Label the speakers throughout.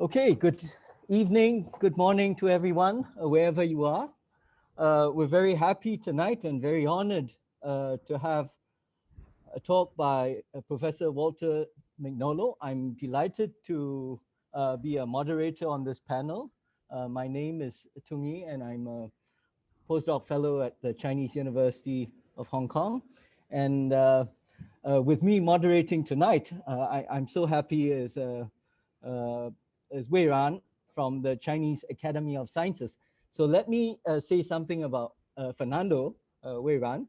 Speaker 1: Okay, good evening, good morning to everyone, wherever you are. We're very happy tonight and very honored to have a talk by Professor Walter MIGNOLO. I'm delighted to be a moderator on this panel. My name is Tungyi and I'm a postdoc fellow at the Chinese University of Hong Kong. And with me moderating tonight, I'm so happy is Wei Ran from the Chinese Academy of Sciences. So let me say something about Fernando Wei Ran.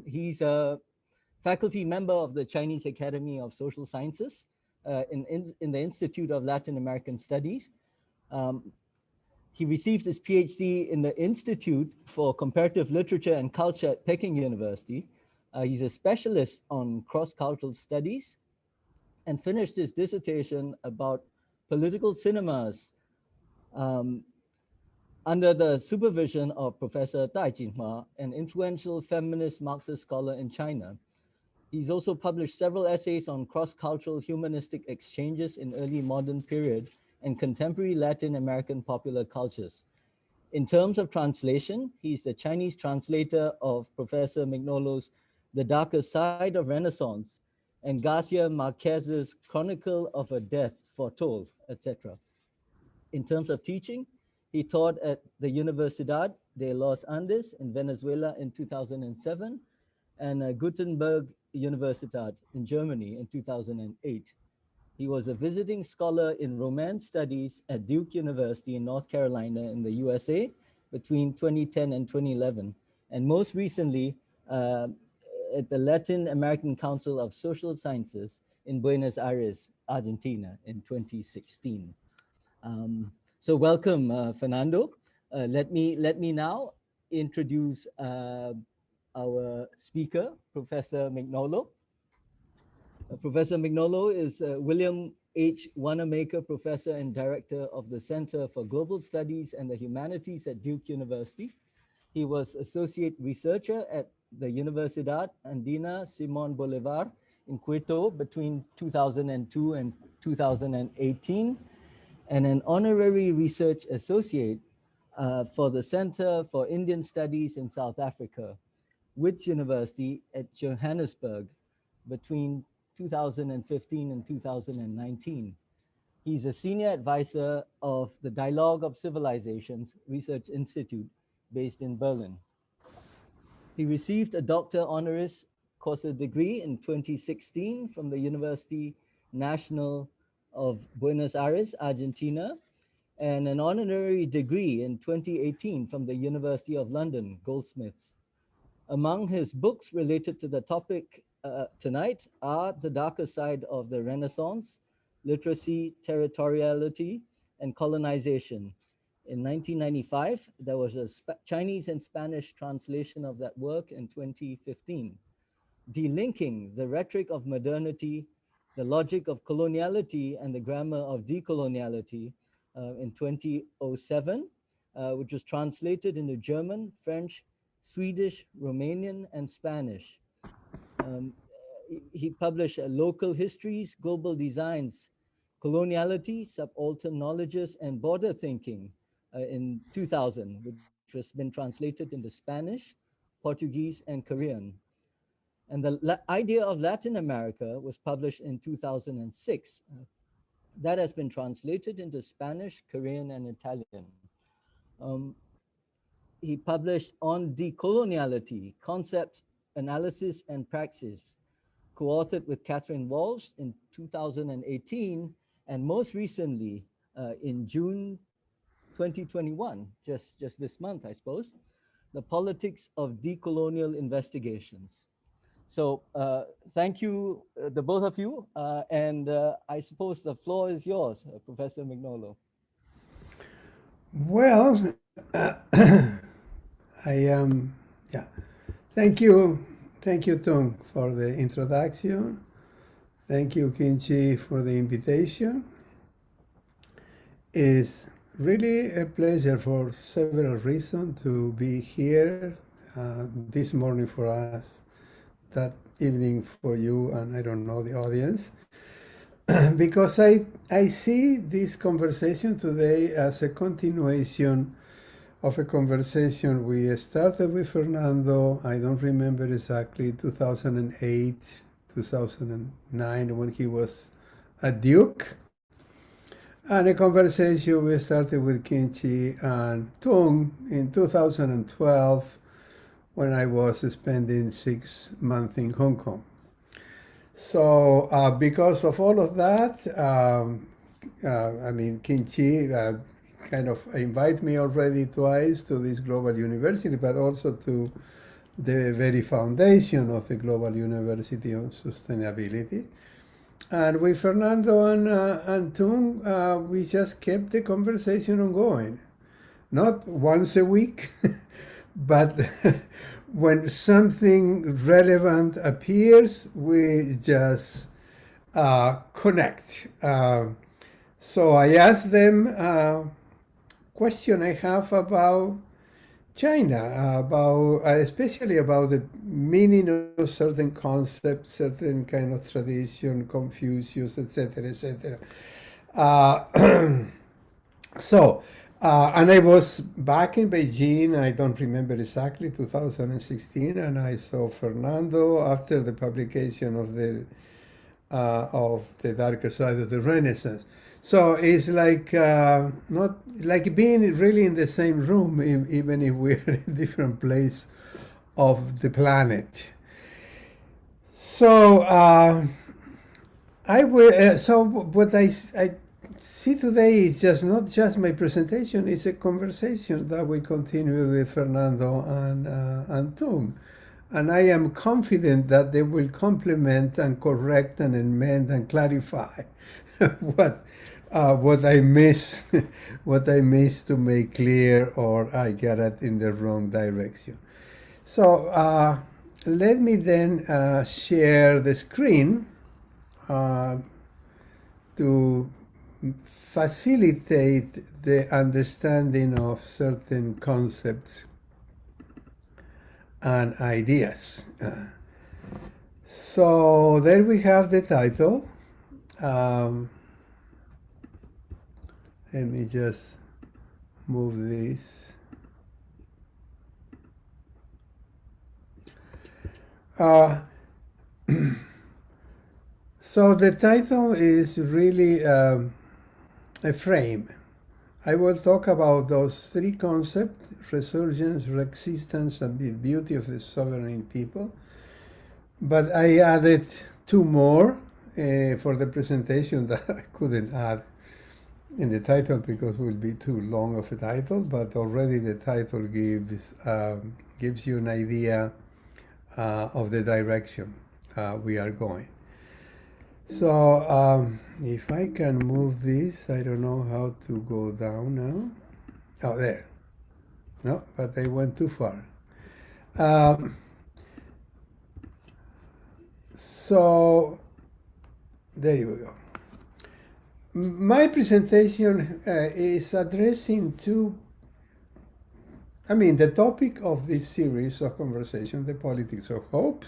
Speaker 1: He's a faculty member of the Chinese Academy of Social Sciences in the Institute of Latin American Studies. He received his PhD in the Institute for Comparative Literature and Culture at Peking University. He's a specialist on cross-cultural studies and finished his dissertation about political cinemas under the supervision of Professor Dai Jinhua, an influential feminist Marxist scholar in China. He's also published several essays on cross-cultural humanistic exchanges in early modern period and contemporary Latin American popular cultures. In terms of translation, he's the Chinese translator of Professor MIGNOLO's The Darker Side of Renaissance and Garcia Marquez's Chronicle of a Death Foretold, etc. In terms of teaching, he taught at the Universidad de los Andes in Venezuela in 2007 and Gutenberg Universität in Germany in 2008. He was a visiting scholar in Romance Studies at Duke University in North Carolina in the USA between 2010 and 2011, and most recently at the Latin American Council of Social Sciences in Buenos Aires, Argentina in 2016. So welcome, Fernando. Let me now introduce our speaker, Professor MIGNOLO. Professor MIGNOLO is William H. Wanamaker Professor and Director of the Center for Global Studies and the Humanities at Duke University. He was Associate Researcher at the Universidad Andina Simón Bolívar in Quito between 2002 and 2018, and an Honorary Research Associate for the Center for Indian Studies in South Africa, Wits University at Johannesburg between 2015 and 2019. He's a senior advisor of the Dialogue of Civilizations Research Institute based in Berlin. He received a Doctor Honoris Causa degree in 2016 from the University National of Buenos Aires, Argentina, and an honorary degree in 2018 from the University of London, Goldsmiths. Among his books related to the topic tonight are The Darker Side of the Renaissance, Literacy, Territoriality, and Colonization. In 1995, there was a Chinese and Spanish translation of that work in 2015. Delinking the Rhetoric of Modernity, the Logic of Coloniality, and the Grammar of Decoloniality in 2007, which was translated into German, French, Swedish, Romanian, and Spanish. He published Local Histories, Global Designs, Coloniality, Subaltern Knowledges, and Border Thinking in 2000, which has been translated into Spanish, Portuguese, and Korean. And the Idea of Latin America was published in 2006. That has been translated into Spanish, Korean, and Italian. He published On Decoloniality, Concepts, Analysis, and Praxis, co-authored with Catherine Walsh in 2018, and most recently in June 2021, just this month, I suppose, The Politics of Decolonial Investigations. So thank you, the both of you, and I suppose the floor is yours, Professor MIGNOLO.
Speaker 2: Well, thank you, Tung, for the introduction. Thank you, Kinchi, for the invitation. It's really a pleasure for several reasons to be here this morning for us, that evening for you, and I don't know, the audience. because I see this conversation today as a continuation of a conversation we started with Fernando, I don't remember exactly, 2008, 2009, when he was a Duke, and a conversation we started with Kinchi and Tung in 2012 when I was spending 6 months in Hong Kong. So because of all of that, I mean, Kinchi kind of invite me already twice to this global university, but also to the very foundation of the Global University on Sustainability. And with Fernando and Tung, we just kept the conversation ongoing. Not once a week, but when something relevant appears, we just connect. So I asked them question I have about China, about especially about the meaning of certain concepts, certain kind of tradition, Confucius, etc., etc. And I was back in Beijing, I don't remember exactly, 2016, and I saw Fernando after the publication of the Darker Side of the Renaissance. So it's like not like being really in the same room, even if we're in a different place of the planet. So so what I see today is just not just my presentation; it's a conversation that we continue with Fernando and Tung. And I am confident that they will complement and correct and amend and clarify what I miss, what I missed to make clear, or I got it in the wrong direction. So let me then share the screen to facilitate the understanding of certain concepts and ideas. So there we have the title. Let me just move this. So the title is really a frame. I will talk about those three concepts: resurgence, resistance, and the beauty of the sovereign people. But I added two more for the presentation that I couldn't add in the title because it will be too long of a title, but already the title gives you an idea of the direction we are going. So if I can move this, I don't know how to go down now. Oh, there. No, but I went too far. So there you go. My presentation is addressing the topic of this series of conversation, the politics of hope,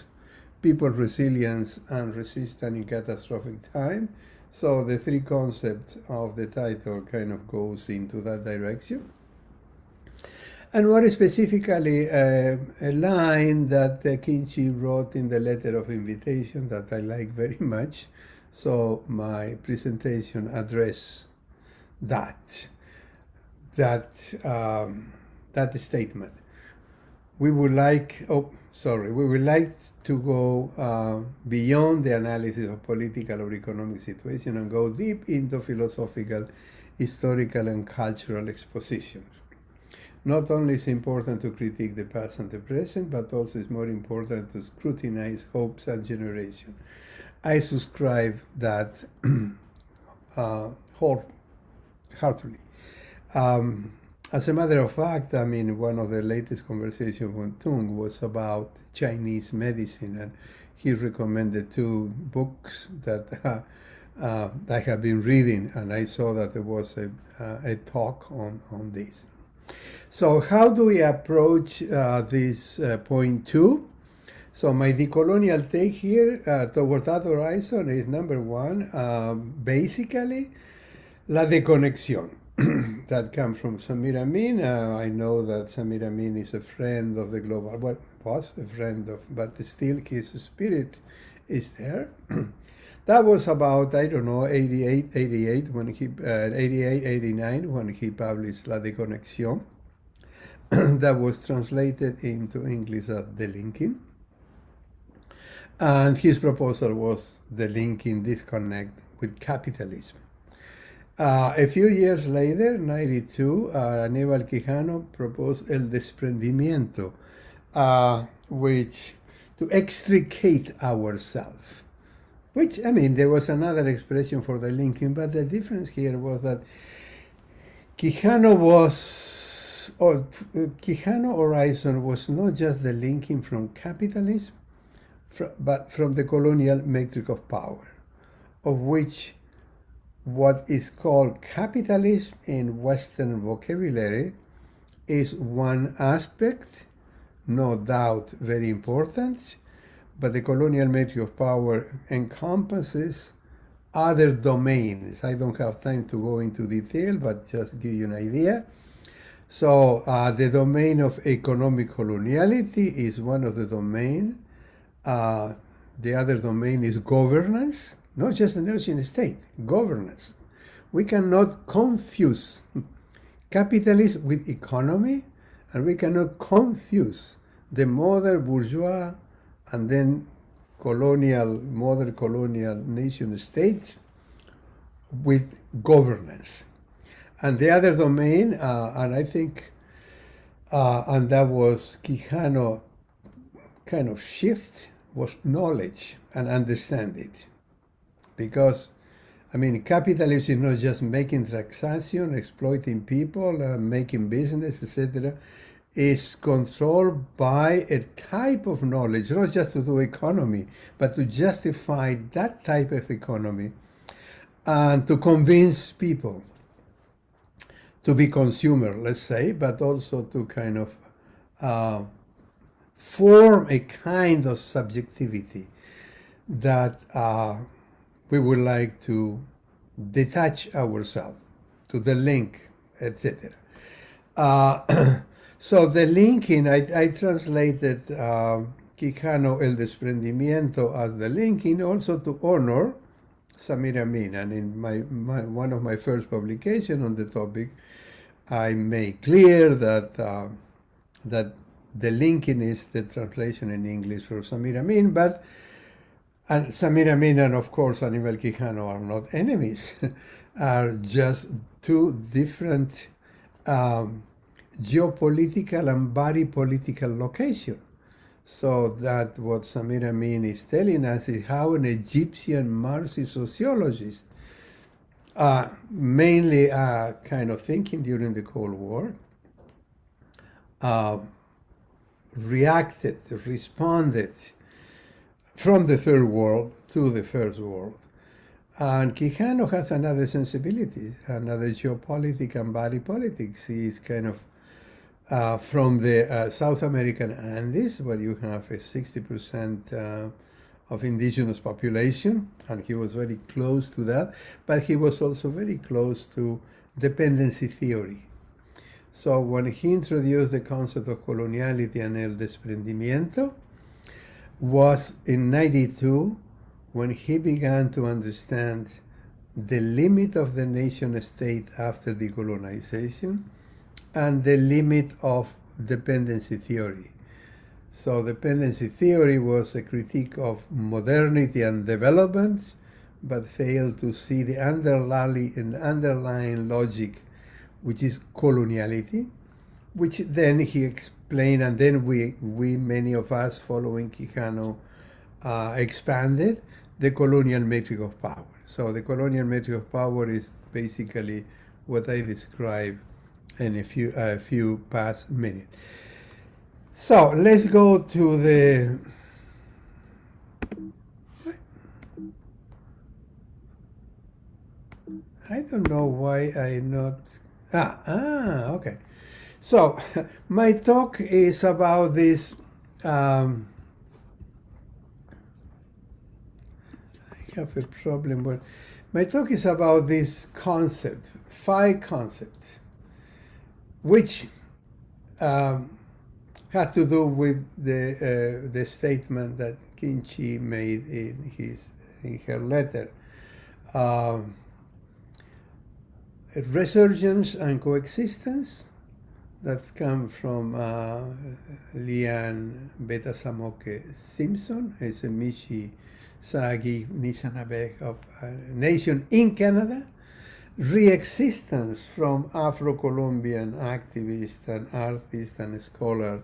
Speaker 2: people resilience and resistance in catastrophic time. So the three concepts of the title kind of goes into that direction. And more specifically, a line that Kinchi wrote in the letter of invitation that I like very much. So my presentation addressed that statement. We would like to go beyond the analysis of political or economic situation and go deep into philosophical, historical, and cultural expositions. Not only is it important to critique the past and the present, but also it's more important to scrutinize hopes and generation. I subscribe that wholeheartedly. As a matter of fact, one of the latest conversations with Tung was about Chinese medicine, and he recommended two books that I have been reading, and I saw that there was a talk on this. So how do we approach this point two? So my decolonial take here toward that horizon is number one, basically, la déconnexion. That comes from Samir Amin. I know that Samir Amin is a friend of the global, well, was a friend of, but still his spirit is there. That was about, I don't know, 88 when he, 88, 89 when he published La Déconnexion. That was translated into English as The Linking. And his proposal was the linking disconnect with capitalism. A few years later, 92, Aníbal Quijano proposed el desprendimiento, which to extricate ourselves. Which, I mean, there was another expression for the linking, but the difference here was that Quijano horizon was not just the linking from capitalism, but from the colonial metric of power, of which what is called capitalism in Western vocabulary is one aspect, no doubt very important, but the colonial metric of power encompasses other domains. I don't have time to go into detail, but just give you an idea. So the domain of economic coloniality is one of the domains. The other domain is governance, not just the nation state, governance. We cannot confuse capitalism with economy, and we cannot confuse the modern bourgeois and then modern colonial nation states with governance. And the other domain, and I think, and that was Quijano kind of shift, was knowledge and understand it. Because, I mean, capitalism is not just making transaction, exploiting people, making business, etc. Is controlled by a type of knowledge, not just to do economy, but to justify that type of economy and to convince people to be consumer, let's say, but also to kind of form a kind of subjectivity that we would like to detach ourselves to the link, etc. So the linking, I translated Quijano el desprendimiento as the linking, also to honor Samir Amin. And in one of my first publications on the topic, I made clear that that the linking is the translation in English for Samir Amin, but and Samir Amin and of course Aníbal Quijano are not enemies, are just two different geopolitical and body political locations. So that what Samir Amin is telling us is how an Egyptian Marxist sociologist, mainly kind of thinking during the Cold War, responded from the third world to the first world. And Quijano has another sensibility, another geopolitics and body politics. He is kind of from the South American Andes, where you have a 60% of indigenous population, and he was very close to that, but he was also very close to dependency theory. So when he introduced the concept of coloniality and el desprendimiento, was in 92 when he began to understand the limit of the nation state after decolonization and the limit of dependency theory. So dependency theory was a critique of modernity and development, but failed to see the underlying logic, which is coloniality, which then he explained, and then we many of us following Quijano expanded the colonial metric of power. So the colonial metric of power is basically what I described in a few past minutes. So let's go to the I don't know why I not okay. So my talk is about this have a problem. But my talk is about this concept, 5 concepts, which had to do with the statement that Tungyi made in her letter. Resurgence and coexistence, that's come from Lian Beta-Samoke Simpson. It's a Michi Sagi Nishanabek of a nation in Canada. Re-existence from Afro-Colombian activist and artist and scholar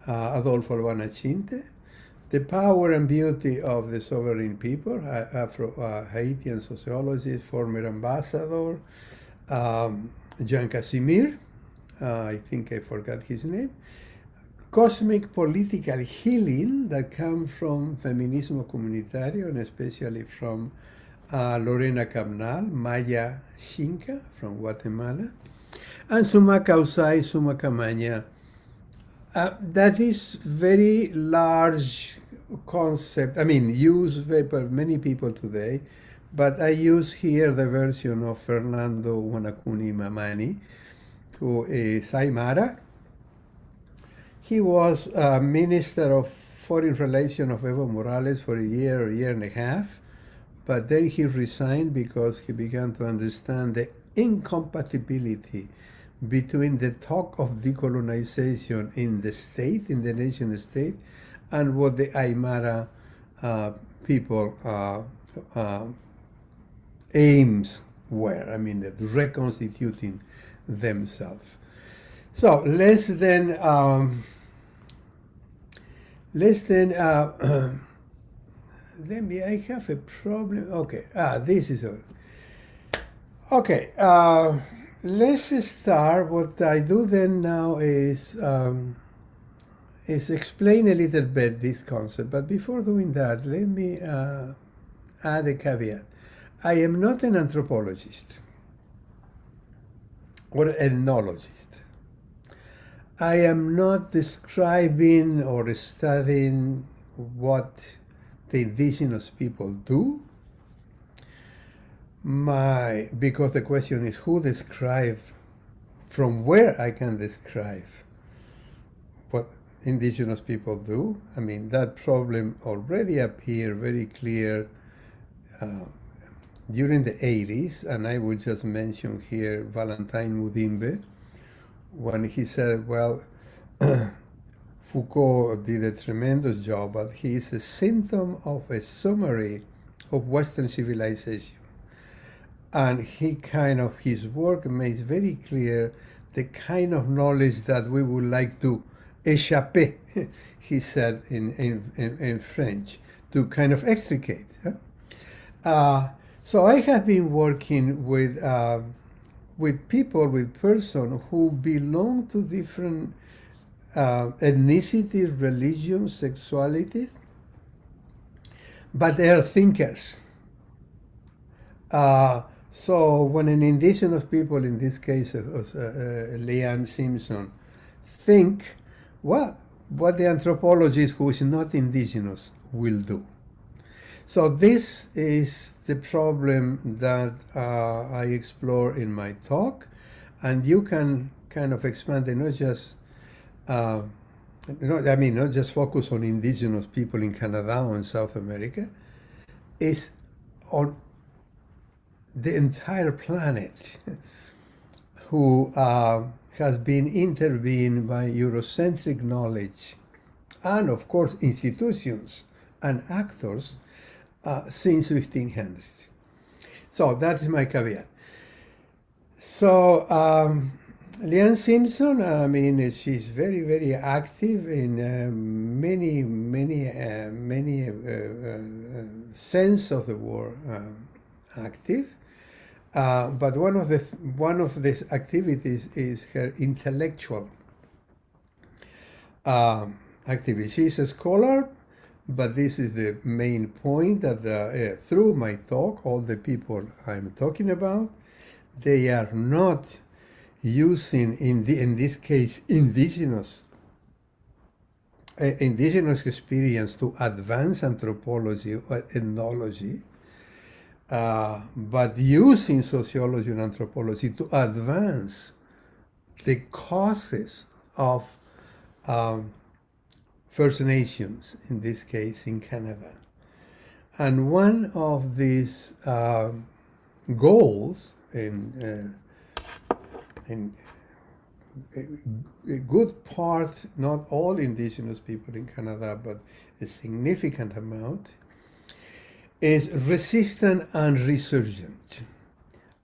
Speaker 2: Adolfo Albanachinte. The power and beauty of the sovereign people, Afro-Haitian sociologist, former ambassador, Jean Casimir, I think I forgot his name. Cosmic political healing that comes from Feminismo Comunitario, and especially from Lorena Cabnal, Maya Xinca from Guatemala, and Summa Causae, Summa Camaña. That is very large concept. I mean, used by many people today, but I use here the version of Fernando Wanakuni Mamani, who is Aymara. He was Minister of Foreign Relations of Evo Morales for a year and a half, but then he resigned because he began to understand the incompatibility between the talk of decolonization in the state, in the nation state, and what the Aymara people aims were. I mean, that reconstituting themselves. So let's then let me, I have a problem. Okay, this is all. Okay, let's start. What I do then now is explain a little bit this concept. But before doing that, let me add a caveat. I am not an anthropologist or ethnologist. I am not describing or studying what the indigenous people do. Because the question is who describe, from where I can describe what indigenous people do. I mean, that problem already appeared very clear during the 80s, and I will just mention here Valentine Mudimbe, when he said, well, Foucault did a tremendous job, but he is a symptom of a summary of Western civilization. And he his work makes very clear the kind of knowledge that we would like to échapper, he said in French, to kind of extricate. So I have been working with people, with persons who belong to different ethnicities, religions, sexualities, but they are thinkers. So when an indigenous people, in this case Leanne Simpson, think, well, what the anthropologist who is not indigenous will do. So this is the problem that I explore in my talk, and you can kind of expand it, not just not just focus on indigenous people in Canada or in South America, is on the entire planet who has been intervened by Eurocentric knowledge and, of course, institutions and actors since 1500. So that is my caveat. So Leanne Simpson, I mean, she's very, very active in many sense of the word active. But one of these activities is her intellectual activity. She's a scholar, but this is the main point that through my talk, all the people I'm talking about, they are not using, in this case, indigenous experience to advance anthropology or ethnology, but using sociology and anthropology to advance the causes of First Nations, in this case in Canada. And one of these goals in a good part, not all Indigenous people in Canada, but a significant amount, is resistant and resurgent,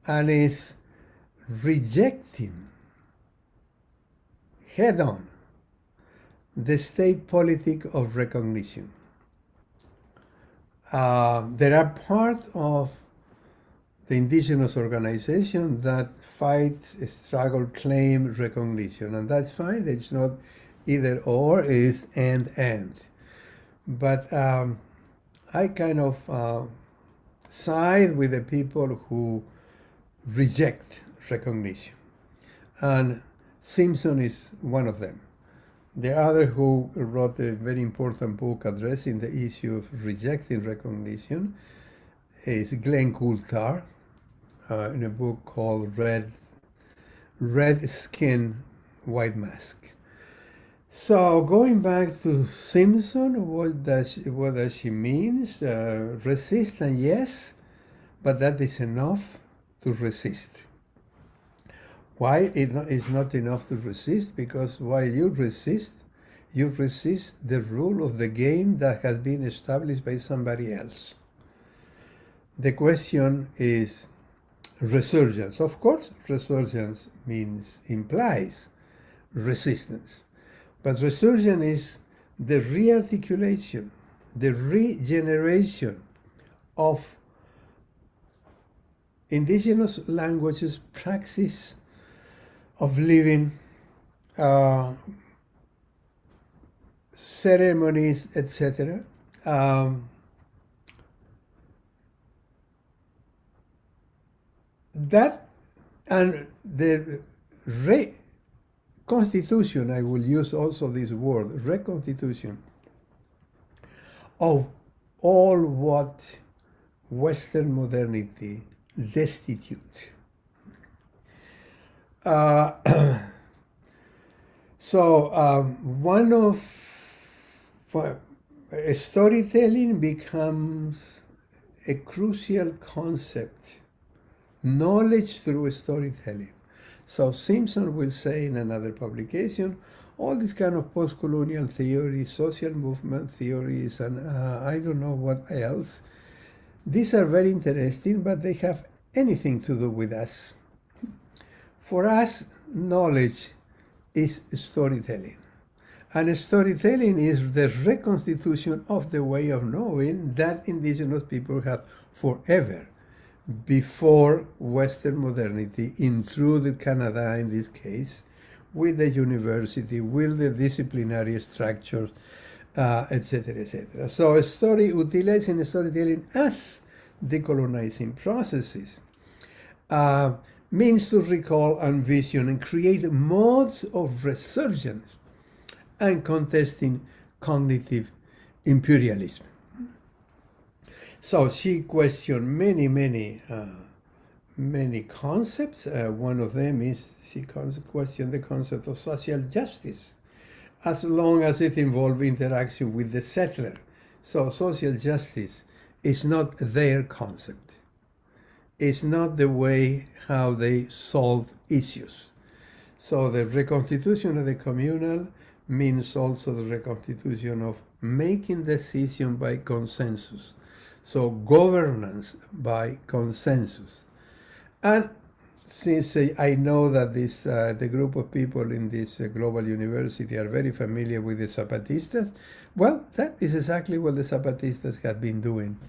Speaker 2: and is rejecting head-on the state politic of recognition. There are part of the indigenous organization that fights, struggle, claim recognition, and that's fine. It's not either or, it's and. But I kind of side with the people who reject recognition, and Simpson is one of them. The other who wrote a very important book addressing the issue of rejecting recognition is Glenn Coulthard, in a book called Red Skin, White Mask. So going back to Simpson, what does she mean? Resistance, yes, but that is enough to resist. Why it's not enough to resist? Because while you resist the rule of the game that has been established by somebody else. The question is resurgence. Of course, resurgence implies resistance. But resurgence is the rearticulation, the regeneration of indigenous languages, praxis of living, ceremonies, etc. That and the reconstitution, I will use also this word, reconstitution, of all what Western modernity destitute. One of storytelling becomes a crucial concept, knowledge through storytelling. So Simpson will say in another publication, all this kind of post-colonial theories, social movement theories, and I don't know what else, these are very interesting, but they have anything to do with us. For us, knowledge is storytelling. And storytelling is the reconstitution of the way of knowing that indigenous people have forever, before Western modernity intruded Canada in this case, with the university, with the disciplinary structures, etc., etc. So utilizing storytelling as decolonizing processes means to recall and vision and create modes of resurgence and contesting cognitive imperialism. So she questioned many concepts. One of them is she questioned the concept of social justice, as long as it involved interaction with the settler. So social justice is not their concept. It's not the way how they solve issues. So the reconstitution of the communal means also the reconstitution of making decision by consensus. So governance by consensus. And since I know that the group of people in this global university are very familiar with the Zapatistas, well, that is exactly what the Zapatistas have been doing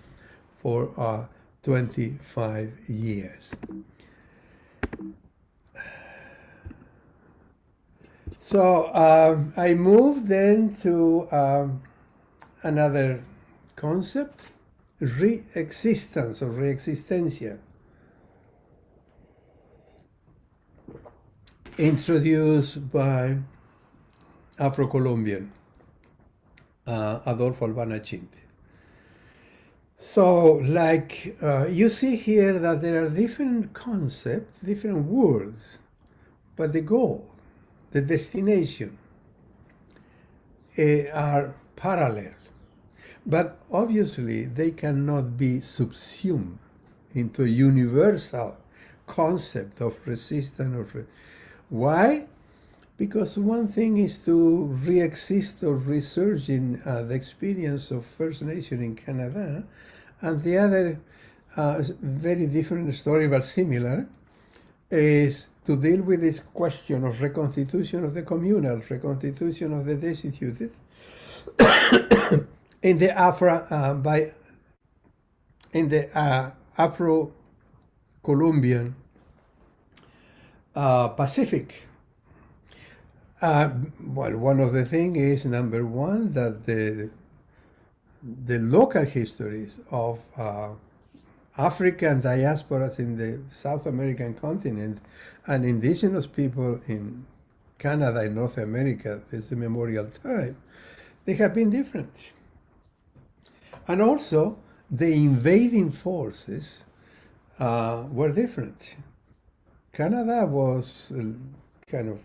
Speaker 2: for 25 years. So I move then to another concept, re-existence or re-existencia, introduced by Afro-Colombian Adolfo Albana Chinte. So, like you see here that there are different concepts, different words, but the goal, the destination, are parallel. But obviously, they cannot be subsumed into a universal concept of resistance. Why? Because one thing is to re-exist or resurge in the experience of First Nation in Canada, and the other very different story but similar is to deal with this question of reconstitution of the communal, reconstitution of the destituted in the Afro-Colombian Pacific. Well, one of the things is, number one, that the local histories of African diasporas in the South American continent and indigenous people in Canada and North America, this is memorial time, they have been different. And also, the invading forces were different. Canada was kind of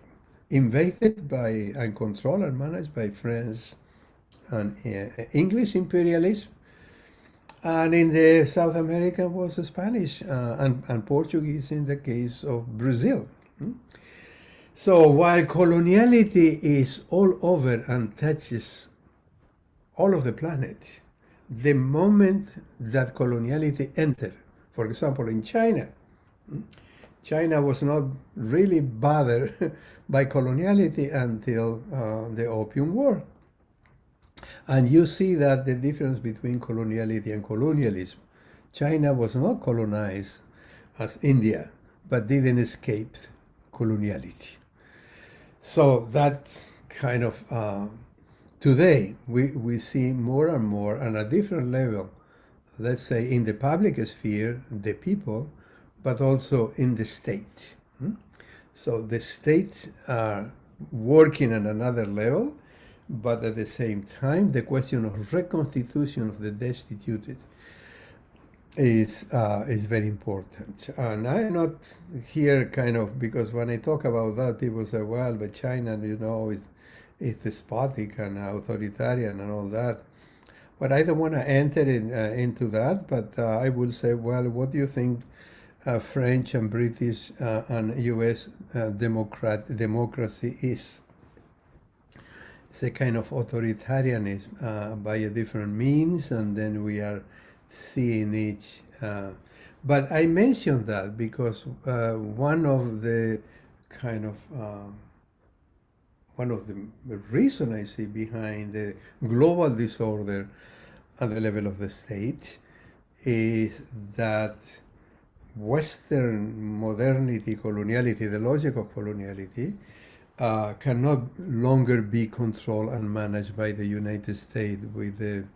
Speaker 2: invaded by and controlled and managed by French and English imperialism. And in the South America was Spanish and Portuguese in the case of Brazil. So while coloniality is all over and touches all of the planet, the moment that coloniality entered, for example, in China, China was not really bothered by coloniality until the Opium War. And you see that the difference between coloniality and colonialism. China was not colonized as India, but didn't escape coloniality. So that kind of, today, we see more and more on a different level, let's say in the public sphere, the people, but also in the state. So the states are working on another level, but at the same time, the question of reconstitution of the destituted is very important. And I'm not here kind of, because when I talk about that, people say, well, but China, you know, is despotic and authoritarian and all that. But I don't want to enter into that, but I will say, well, what do you think French and British and US democracy is? It's a kind of authoritarianism by a different means, and then we are seeing each. But I mentioned that because one of the kind of one of the reasons I see behind the global disorder at the level of the state is that Western modernity, coloniality, the logic of coloniality, cannot longer be controlled and managed by the United States with the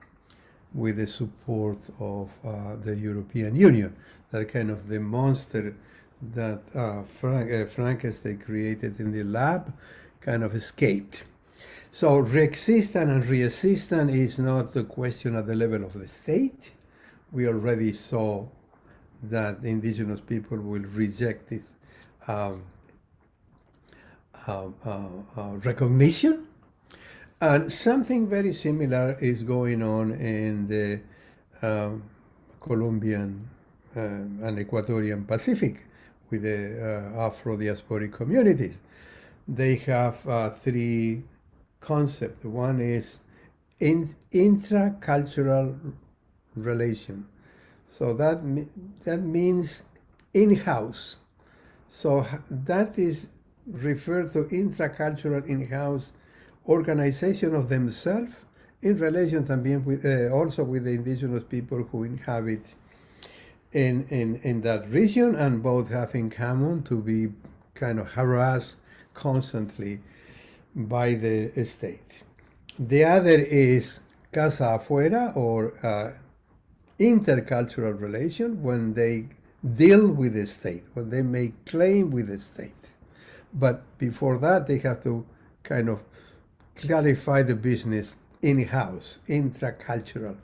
Speaker 2: support of the European Union. That kind of the monster that Frankenstein created in the lab kind of escaped. So resistance and resistance is not the question at the level of the state. We already saw that indigenous people will reject this recognition. And something very similar is going on in the Colombian and Ecuadorian Pacific with the Afro-diasporic communities. They have three concepts. One is intracultural relation. So that means in-house. So that is referred to intracultural in-house organization of themselves in relation también with, also with the indigenous people who inhabit in that region, and both have in common to be kind of harassed constantly by the state. The other is casa afuera, or intercultural relation, when they deal with the state, when they make claim with the state. But before that, they have to kind of clarify the business in-house, intracultural.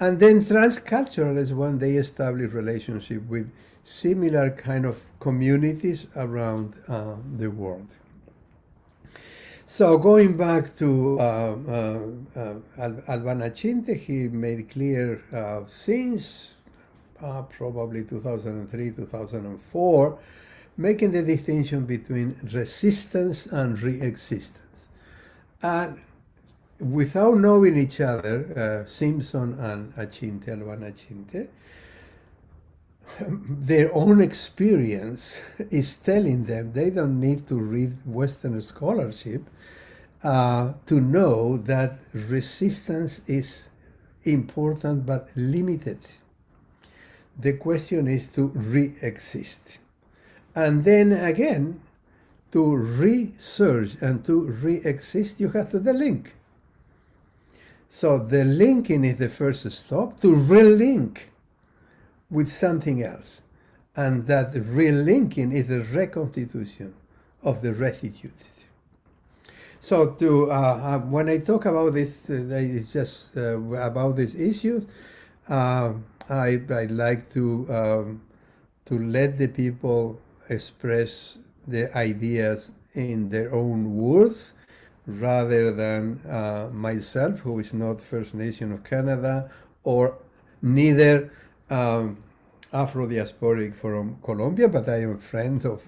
Speaker 2: And then transculturalists, when they establish relationship with similar kind of communities around the world. So going back to Albanacinte, he made clear since probably 2003, 2004, making the distinction between resistance and re-existence. And without knowing each other, Simpson and Albanacinte, their own experience is telling them they don't need to read Western scholarship to know that resistance is important but limited. The question is to re-exist. And then again, to research and to re-exist, you have to delink. So the linking is the first stop to relink with something else. And that relinking is the reconstitution of the restituted. So to when I talk about this, it's just about these issues, I like to let the people express the ideas in their own words, rather than myself, who is not First Nation of Canada, or neither Afro-diasporic from Colombia, but I am a friend of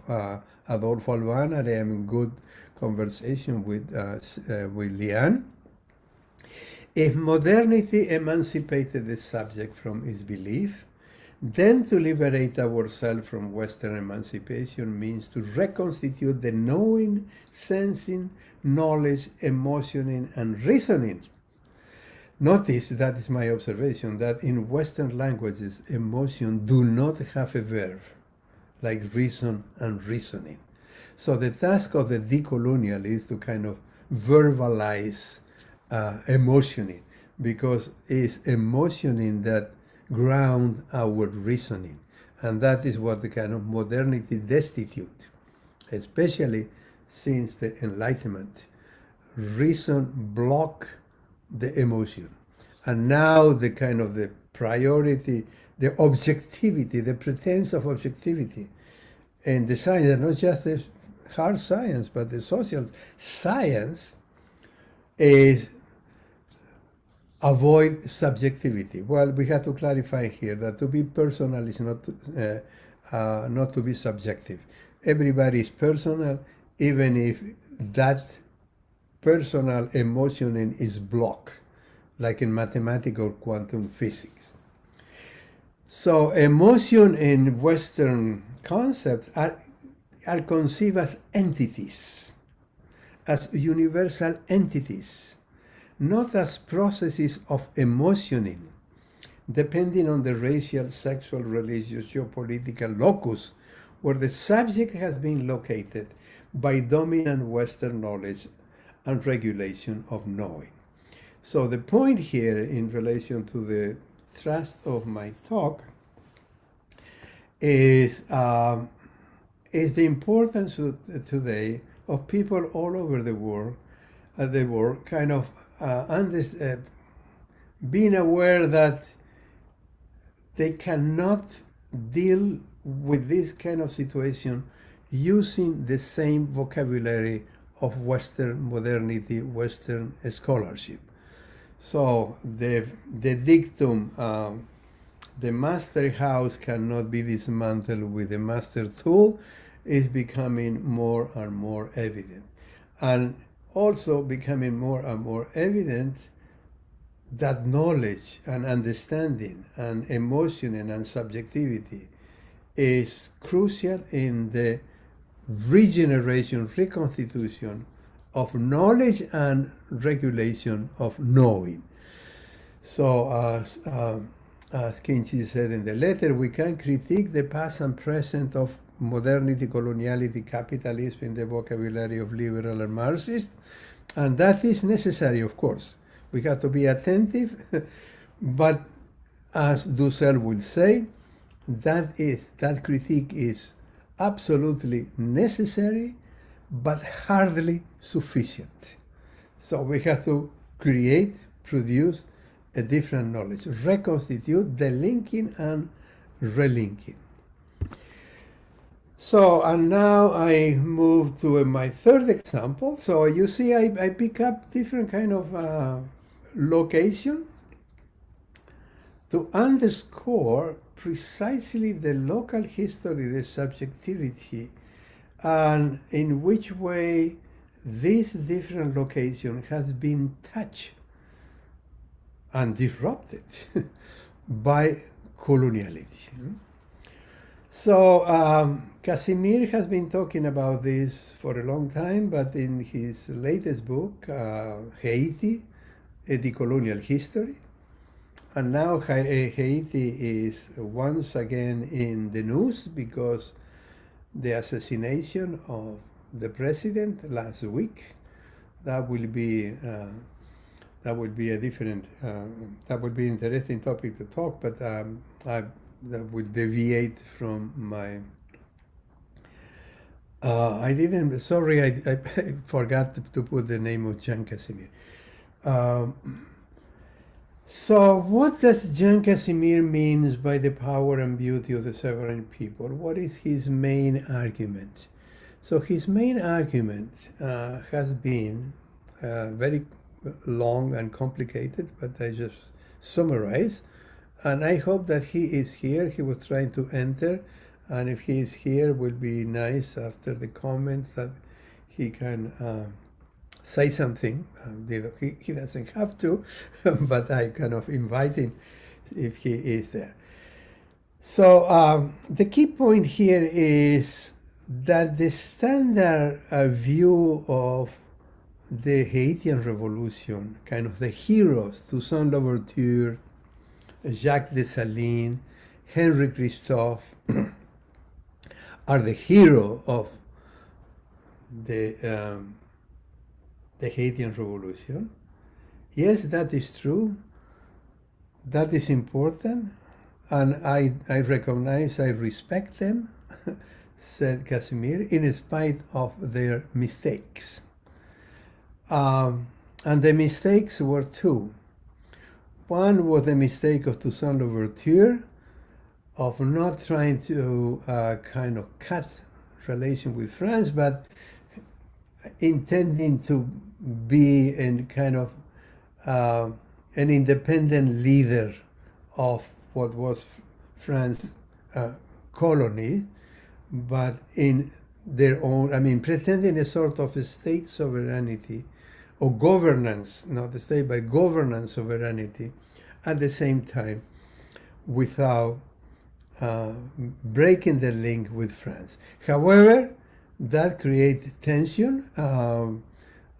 Speaker 2: Adolfo Albana, and I am in good conversation with Lian. If modernity emancipated the subject from its belief, then to liberate ourselves from Western emancipation means to reconstitute the knowing, sensing, knowledge, emotioning, and reasoning. Notice, that is my observation, that in Western languages, emotion do not have a verb, like reason and reasoning. So the task of the decolonial is to kind of verbalize emotioning, because it's emotioning that ground our reasoning. And that is what the kind of modernity destitute, especially since the Enlightenment. Reason block the emotion. And now the kind of the priority, the objectivity, the pretense of objectivity in the science, and not just the hard science, but the social science, is avoid subjectivity. Well, we have to clarify here that to be personal is not to be subjective. Everybody is personal, even if that personal emotioning is blocked, like in mathematics or quantum physics. So emotion in Western concepts are conceived as entities, as universal entities, not as processes of emotioning, depending on the racial, sexual, religious, geopolitical locus where the subject has been located by dominant Western knowledge and regulation of knowing. So the point here in relation to the thrust of my talk is the importance today of people all over the world kind of being aware that they cannot deal with this kind of situation using the same vocabulary of Western modernity, Western scholarship. So the dictum, the master house cannot be dismantled with the master tool, is becoming more and more evident. And also becoming more and more evident that knowledge and understanding and emotion and subjectivity is crucial in the regeneration, reconstitution of knowledge and regulation of knowing. So as Kinchi said in the letter, we can critique the past and present of modernity, coloniality, capitalism in the vocabulary of liberal and Marxist, and that is necessary, of course. We have to be attentive, but as Dussel will say, that critique is absolutely necessary, but hardly sufficient. So we have to create, produce a different knowledge, reconstitute the linking and relinking. So, and now I move to my third example. So you see, I pick up different kind of location to underscore precisely the local history, the subjectivity, and in which way this different location has been touched and disrupted by coloniality. So Casimir has been talking about this for a long time, but in his latest book, Haiti, A Decolonial History, and now Haiti is once again in the news because the assassination of the president last week. That will be a different, that would be interesting topic to talk, but that will deviate from my, sorry, I forgot to put the name of Jean Casimir. So what does Jean Casimir means by the power and beauty of the sovereign people? What is his main argument? So his main argument has been very long and complicated, but I just summarize. And I hope that he is here. He was trying to enter. And if he is here, it will be nice after the comments that he can say something. He doesn't have to, but I kind of invite him if he is there. So the key point here is that the standard view of the Haitian Revolution, kind of the heroes, Toussaint Louverture, Jacques Dessalines, Henri Christophe, are the hero of the Haitian Revolution. Yes, that is true. That is important. And I recognize, I respect them, said Casimir, in spite of their mistakes. And the mistakes were two. One was the mistake of Toussaint Louverture, of not trying to kind of cut relation with France, but intending to be in kind of an independent leader of what was France's colony, but in their own, I mean, pretending a sort of a state sovereignty or governance, not the state, but governance sovereignty at the same time without breaking the link with France. However, that created tension.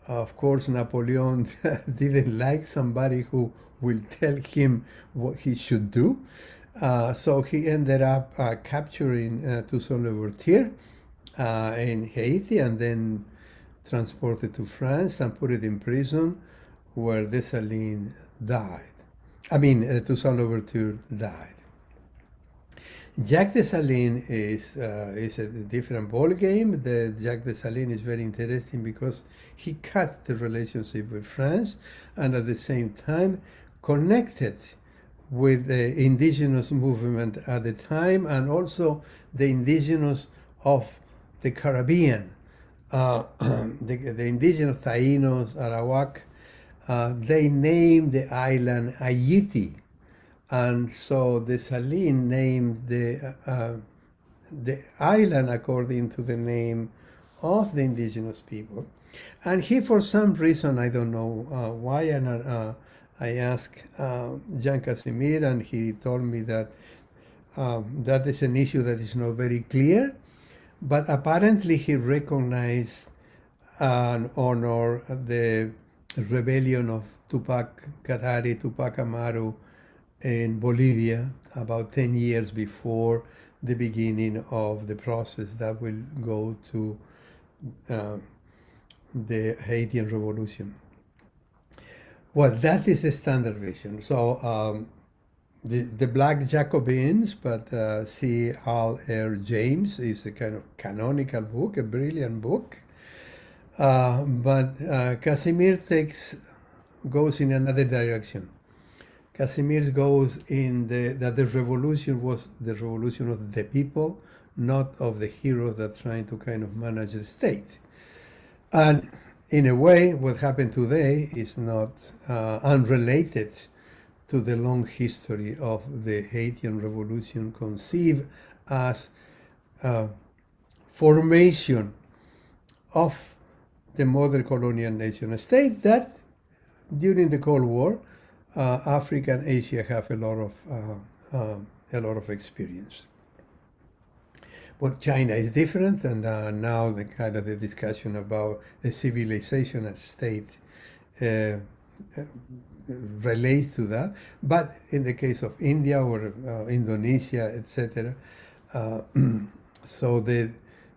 Speaker 2: Of course, Napoleon didn't like somebody who will tell him what he should do. So he ended up capturing Toussaint Louverture in Haiti and then transported to France and put it in prison where Dessalines died. I mean, Toussaint Louverture died. Jacques Dessalines is a different ball game. Jacques Dessalines is very interesting because he cut the relationship with France and at the same time connected with the indigenous movement at the time and also the indigenous of the Caribbean. The indigenous Taínos, Arawak, they named the island Haiti. And so Dessalines named the island according to the name of the indigenous people. And he, for some reason, I don't know why, and I asked Jean Casimir, and he told me that that is an issue that is not very clear, but apparently he recognized and honored the rebellion of Tupac Katari, Tupac Amaru, in Bolivia about 10 years before the beginning of the process that will go to the Haitian Revolution. Well, that is the standard vision. So the Black Jacobins, but C. Hall R. James is a kind of canonical book, a brilliant book. But Casimir goes in another direction. Casimir goes in that the revolution was the revolution of the people, not of the heroes that trying to kind of manage the state. And in a way, what happened today is not unrelated to the long history of the Haitian Revolution, conceived as formation of the modern colonial nation state that during the Cold War, Africa and Asia have a lot of experience. But China is different, and now the kind of the discussion about the civilization as state relates to that. But in the case of India or Indonesia, etc., so the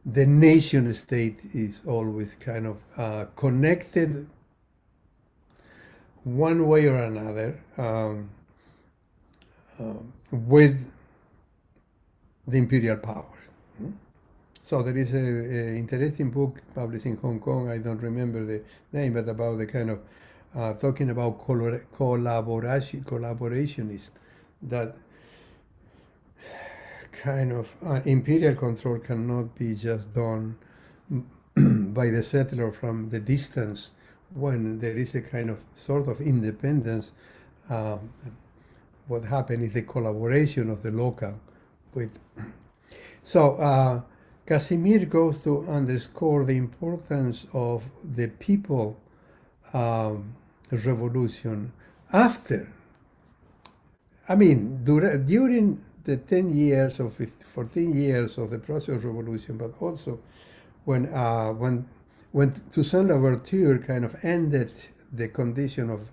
Speaker 2: nation state is always kind of connected one way or another with the imperial power. So there is an interesting book published in Hong Kong, I don't remember the name, but about the kind of talking about collaborationism, that kind of imperial control cannot be just done by the settler from the distance when there is a kind of sort of independence. What happened is the collaboration of the local with. So Casimir goes to underscore the importance of the people revolution after. I mean, during the 10 years or 14 years of the process of revolution, but also when Toussaint Louverture kind of ended the condition of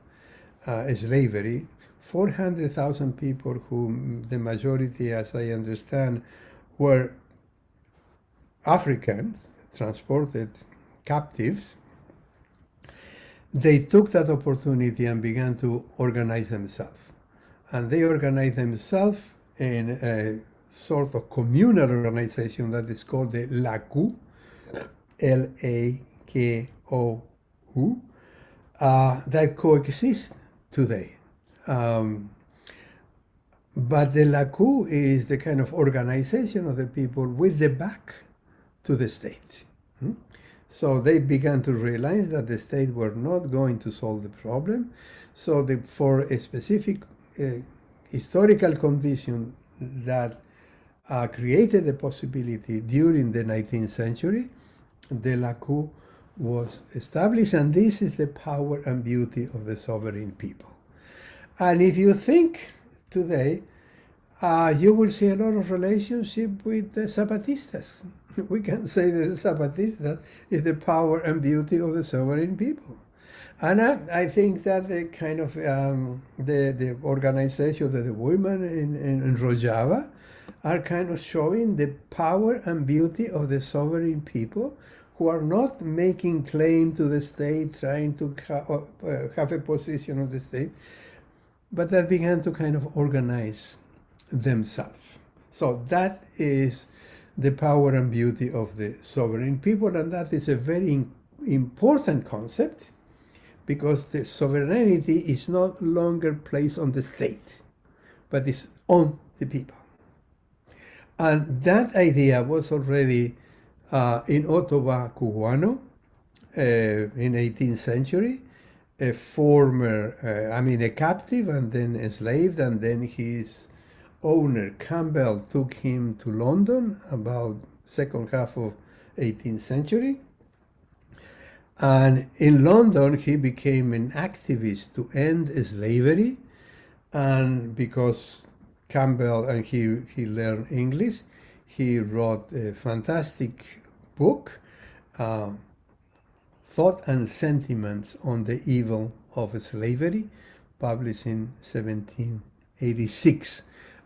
Speaker 2: slavery, 400,000 people, whom the majority, as I understand, were Africans, transported captives, they took that opportunity and began to organize themselves. And they organized themselves in a sort of communal organization that is called the LACU, L-A-K-O-U, that coexist today. But the LACU is the kind of organization of the people with the back to the state. So they began to realize that the state were not going to solve the problem. So for a specific historical condition that created the possibility during the 19th century, the LACU was established, and this is the power and beauty of the sovereign people. And if you think today, you will see a lot of relationship with the Zapatistas. We can say that the Zapatistas is the power and beauty of the sovereign people. And I think that the kind of the organization of the women in Rojava are kind of showing the power and beauty of the sovereign people, who are not making claim to the state, trying to have a position of the state, but that began to kind of organize themselves. So that is the power and beauty of the sovereign people, and that is a very important concept, because the sovereignty is no longer placed on the state, but is on the people. And that idea was already in Ottawa Cubano in 18th century, a former, a captive and then enslaved, and then his owner, Campbell, took him to London about second half of 18th century. And in London, he became an activist to end slavery. And because Campbell and he learned English, he wrote a fantastic book, Thought and Sentiments on the Evil of Slavery, published in 1786.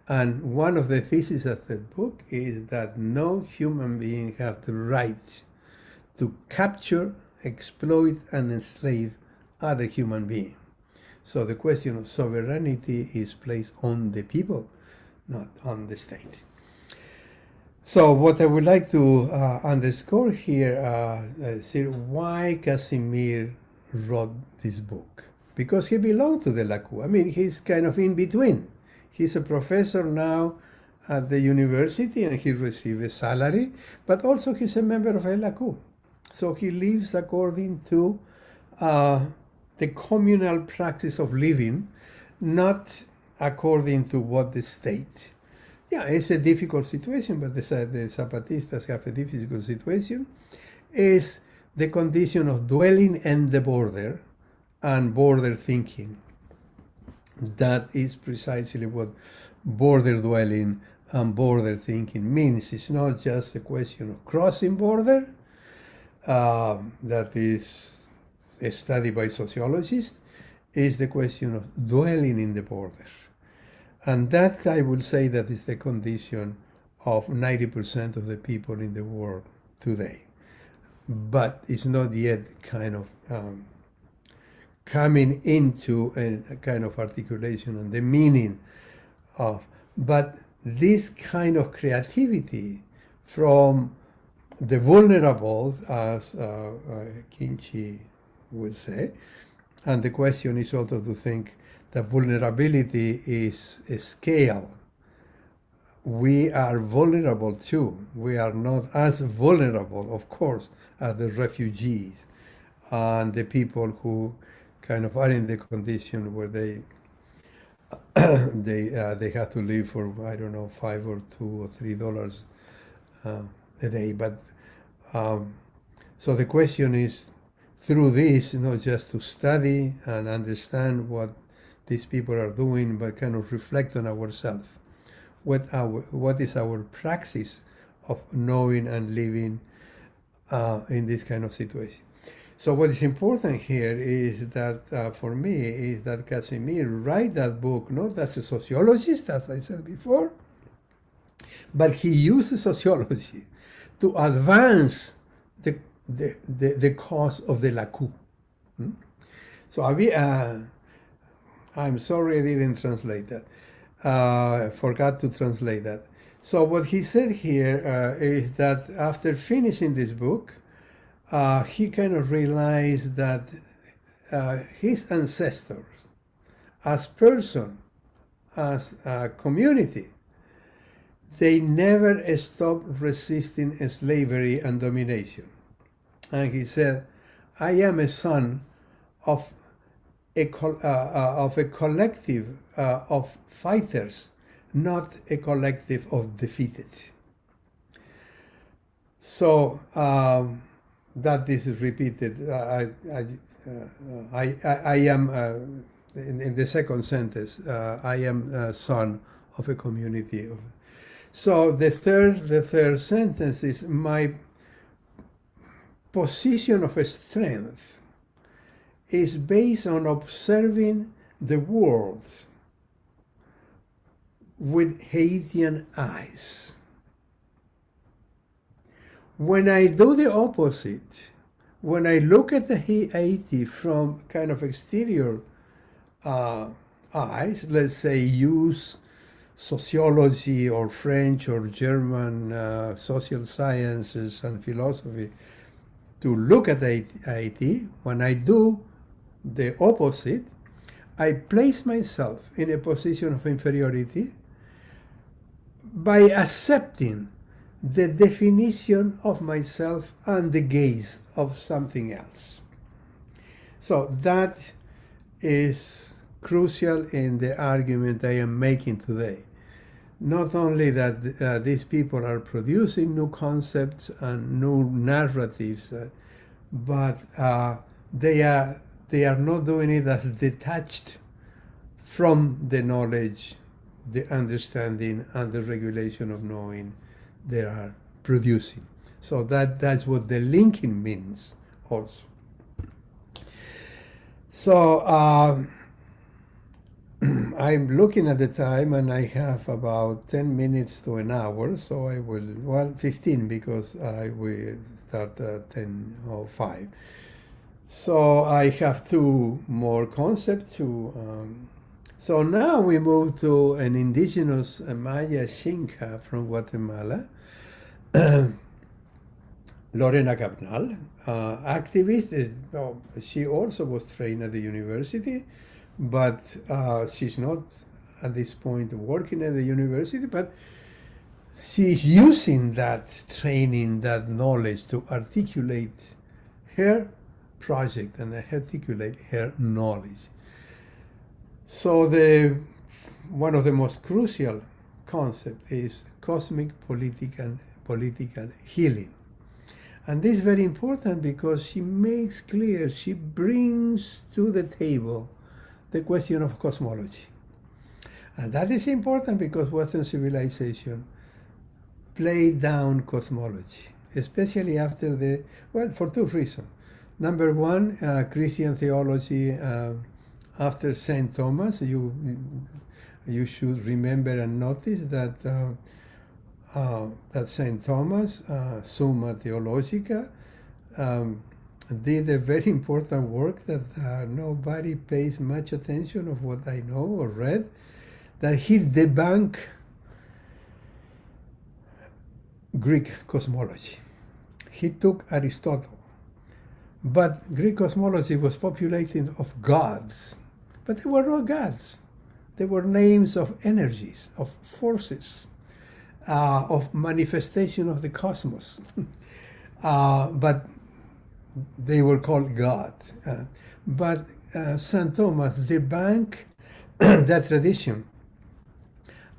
Speaker 2: And one of the theses of the book is that no human being has the right to capture, exploit, and enslave other human being. So the question of sovereignty is placed on the people, not on the state. So what I would like to underscore here is why Casimir wrote this book. because he belonged to the Laku. I mean, he's kind of in between. He's a professor now at the university and he receives a salary, but also he's a member of Laku. So he lives according to the communal practice of living, not according to what the state. Yeah, it's a difficult situation, but the Zapatistas have a difficult situation. Is the condition of dwelling in the border and border thinking. That is precisely what border dwelling and border thinking means. It's not just a question of crossing border, that is a study by sociologists, is the question of dwelling in the border. And that, I will say, that is the condition of 90% of the people in the world today. But it's not yet kind of coming into a kind of articulation on the meaning of. But this kind of creativity from the vulnerable, as Kinchi would say, and the question is also to think that vulnerability is a scale. We are vulnerable too. We are not as vulnerable, of course, as the refugees and the people who kind of are in the condition where they they have to live for, I don't know, $5 or $2 or $3 a day. But so the question is, through this, not just to study and understand what these people are doing, but kind of reflect on ourselves. What is our praxis of knowing and living in this kind of situation? So what is important here is that, for me, is that Casimir write that book not as a sociologist, as I said before, but he uses sociology to advance the cause of the Laku. So I'm sorry I didn't translate that. Forgot to translate that. So what he said here is that after finishing this book, he kind of realized that his ancestors, as person, as a community, they never stopped resisting slavery and domination. And he said, I am a son of a collective of fighters, not a collective of defeated. So that is repeated. I am, in the second sentence, I am a son of a community. So the third sentence is, my position of strength is based on observing the world with Haitian eyes. When I do the opposite, when I look at the Haiti from kind of exterior eyes, let's say use sociology or French or German social sciences and philosophy to look at Haiti, when I do the opposite, I place myself in a position of inferiority by accepting the definition of myself and the gaze of something else. So that is crucial in the argument I am making today. Not only that these people are producing new concepts and new narratives, but they are not doing it as detached from the knowledge, the understanding, and the regulation of knowing they are producing. So that's what the linking means also. So I'm looking at the time and I have about 10 minutes to an hour, so I will, well, 15 because I will start at 10:05. So I have two more concepts to so now we move to an indigenous Maya Xinca from Guatemala. Lorena Cabnal, activist. She also was trained at the university, but she's not at this point working at the university, but she's using that training, that knowledge to articulate her project and articulate her knowledge. So one of the most crucial concepts is cosmic political healing. And this is very important because she makes clear, she brings to the table the question of cosmology. And that is important because Western civilization played down cosmology, especially after for two reasons. Number one, Christian theology after St. Thomas. You should remember and notice that St. Thomas, Summa Theologica, did a very important work that nobody pays much attention of what I know or read, that he debunked Greek cosmology. He took Aristotle, but Greek cosmology was populated of gods, but they were not gods. They were names of energies, of forces, of manifestation of the cosmos. But they were called gods. But St. Thomas debunked that tradition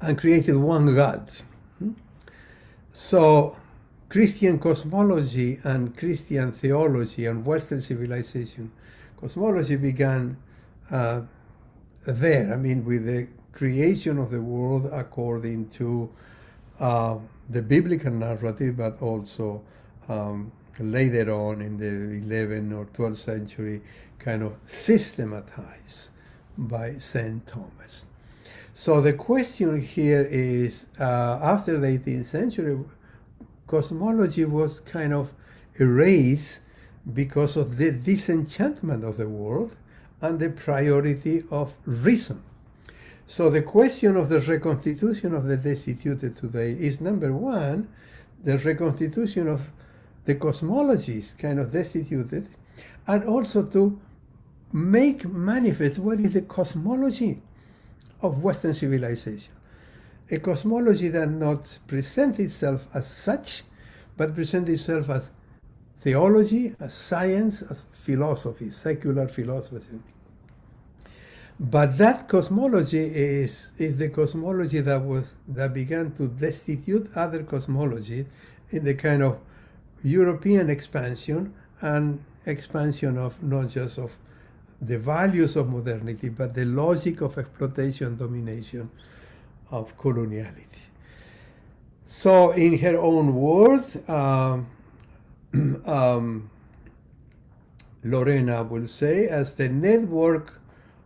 Speaker 2: and created one God. So Christian cosmology and Christian theology and Western civilization cosmology began there. I mean, with the creation of the world according to the biblical narrative, but also later on in the 11th or 12th century, kind of systematized by St. Thomas. So the question here is, after the 18th century, cosmology was kind of erased because of the disenchantment of the world and the priority of reason. So the question of the reconstitution of the destituted today is, number one, the reconstitution of the cosmologies kind of destituted, and also to make manifest what is the cosmology of Western civilization. A cosmology that not presents itself as such, but presents itself as theology, as science, as philosophy, secular philosophy. But that cosmology is the cosmology that began to destitute other cosmology in the kind of European expansion and expansion of not just of the values of modernity, but the logic of exploitation and domination of coloniality. So in her own words, Lorena will say, as the network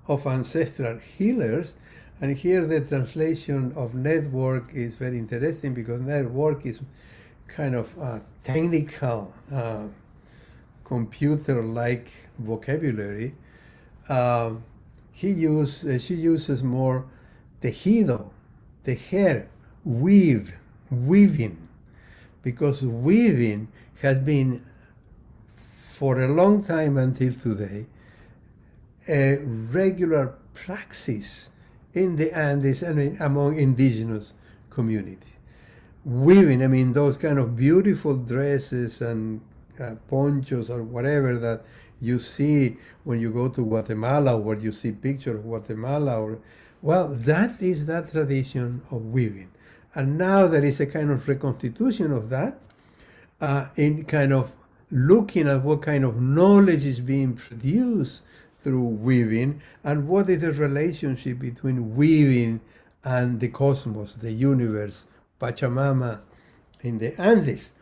Speaker 2: of ancestral healers, and here the translation of network is very interesting because network is kind of a technical, computer-like vocabulary. She uses more tejido, tejer, weaving, because weaving has been for a long time until today a regular praxis in the Andes and among indigenous communities. Weaving, I mean, those kind of beautiful dresses and ponchos or whatever that you see when you go to Guatemala, or you see pictures of Guatemala, that is that tradition of weaving. And now there is a kind of reconstitution of that in kind of looking at what kind of knowledge is being produced through weaving, and what is the relationship between weaving and the cosmos, the universe, Pachamama in the Andes.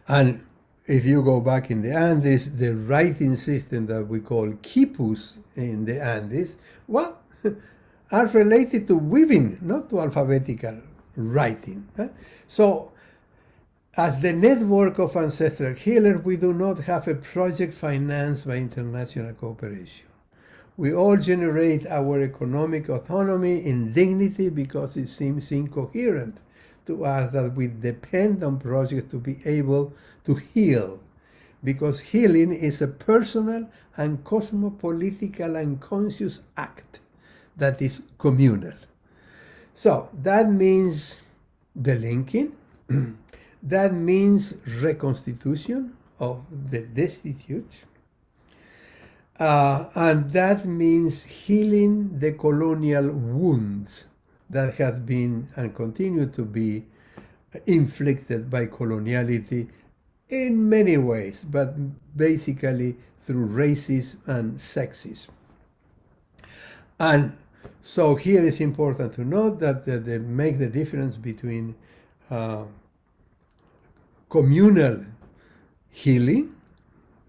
Speaker 2: And if you go back in the Andes, the writing system that we call quipus in the Andes, are related to weaving, not to alphabetical writing. So, as the network of ancestral healers, we do not have a project financed by international cooperation. We all generate our economic autonomy in dignity because it seems incoherent to us that we depend on projects to be able to heal, because healing is a personal and cosmopolitical and conscious act that is communal. So that means the linking, that means reconstitution of the destitute, and that means healing the colonial wounds that have been and continue to be inflicted by coloniality in many ways, but basically through racism and sexism. And so here it's important to note that they make the difference between communal healing,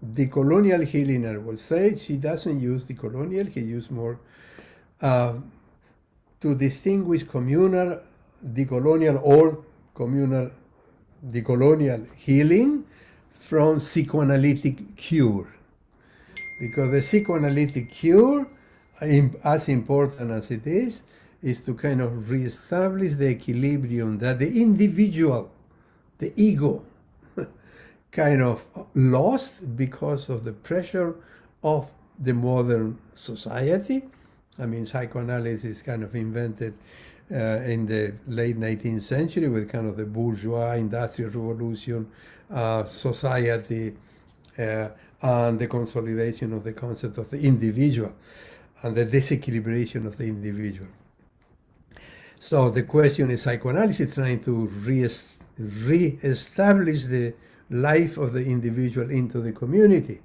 Speaker 2: decolonial healing. I will say she doesn't use decolonial, he used more to distinguish communal, decolonial, or communal, decolonial healing from psychoanalytic cure. Because the psychoanalytic cure, as important as it is to kind of reestablish the equilibrium that the individual, the ego, kind of lost because of the pressure of the modern society. I mean, psychoanalysis kind of invented in the late 19th century with kind of the bourgeois industrial revolution society and the consolidation of the concept of the individual and the disequilibration of the individual. So the question is psychoanalysis trying to re-establish the life of the individual into the community.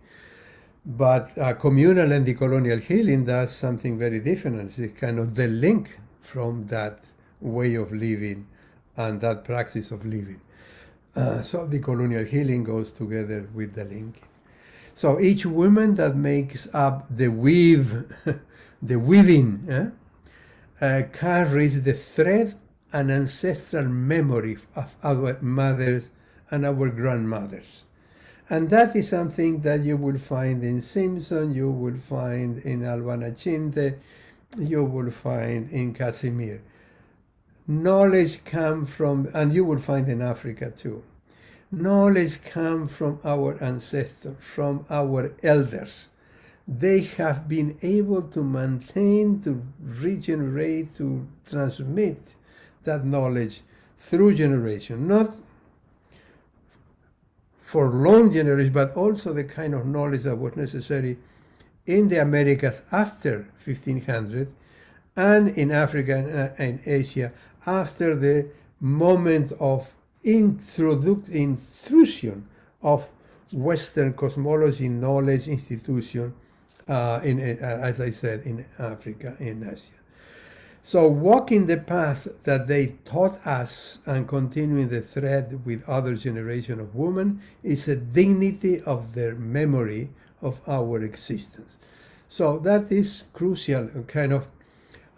Speaker 2: But communal and decolonial healing does something very different. It's kind of the link from that way of living and that practice of living. So decolonial healing goes together with the link. So each woman that makes up the weave, the weaving, carries the thread and ancestral memory of our mothers and our grandmothers. And that is something that you will find in Simpson, you will find in Albanachinte, you will find in Casimir. Knowledge comes from, and you will find in Africa too. Knowledge comes from our ancestors, from our elders. They have been able to maintain, to regenerate, to transmit that knowledge through generation, not for long generations, but also the kind of knowledge that was necessary in the Americas after 1500 and in Africa and Asia after the moment of intrusion of Western cosmology, knowledge, institution, as I said, in Africa, in Asia. So walking the path that they taught us and continuing the thread with other generation of women is a dignity of their memory of our existence. So that is crucial, kind of.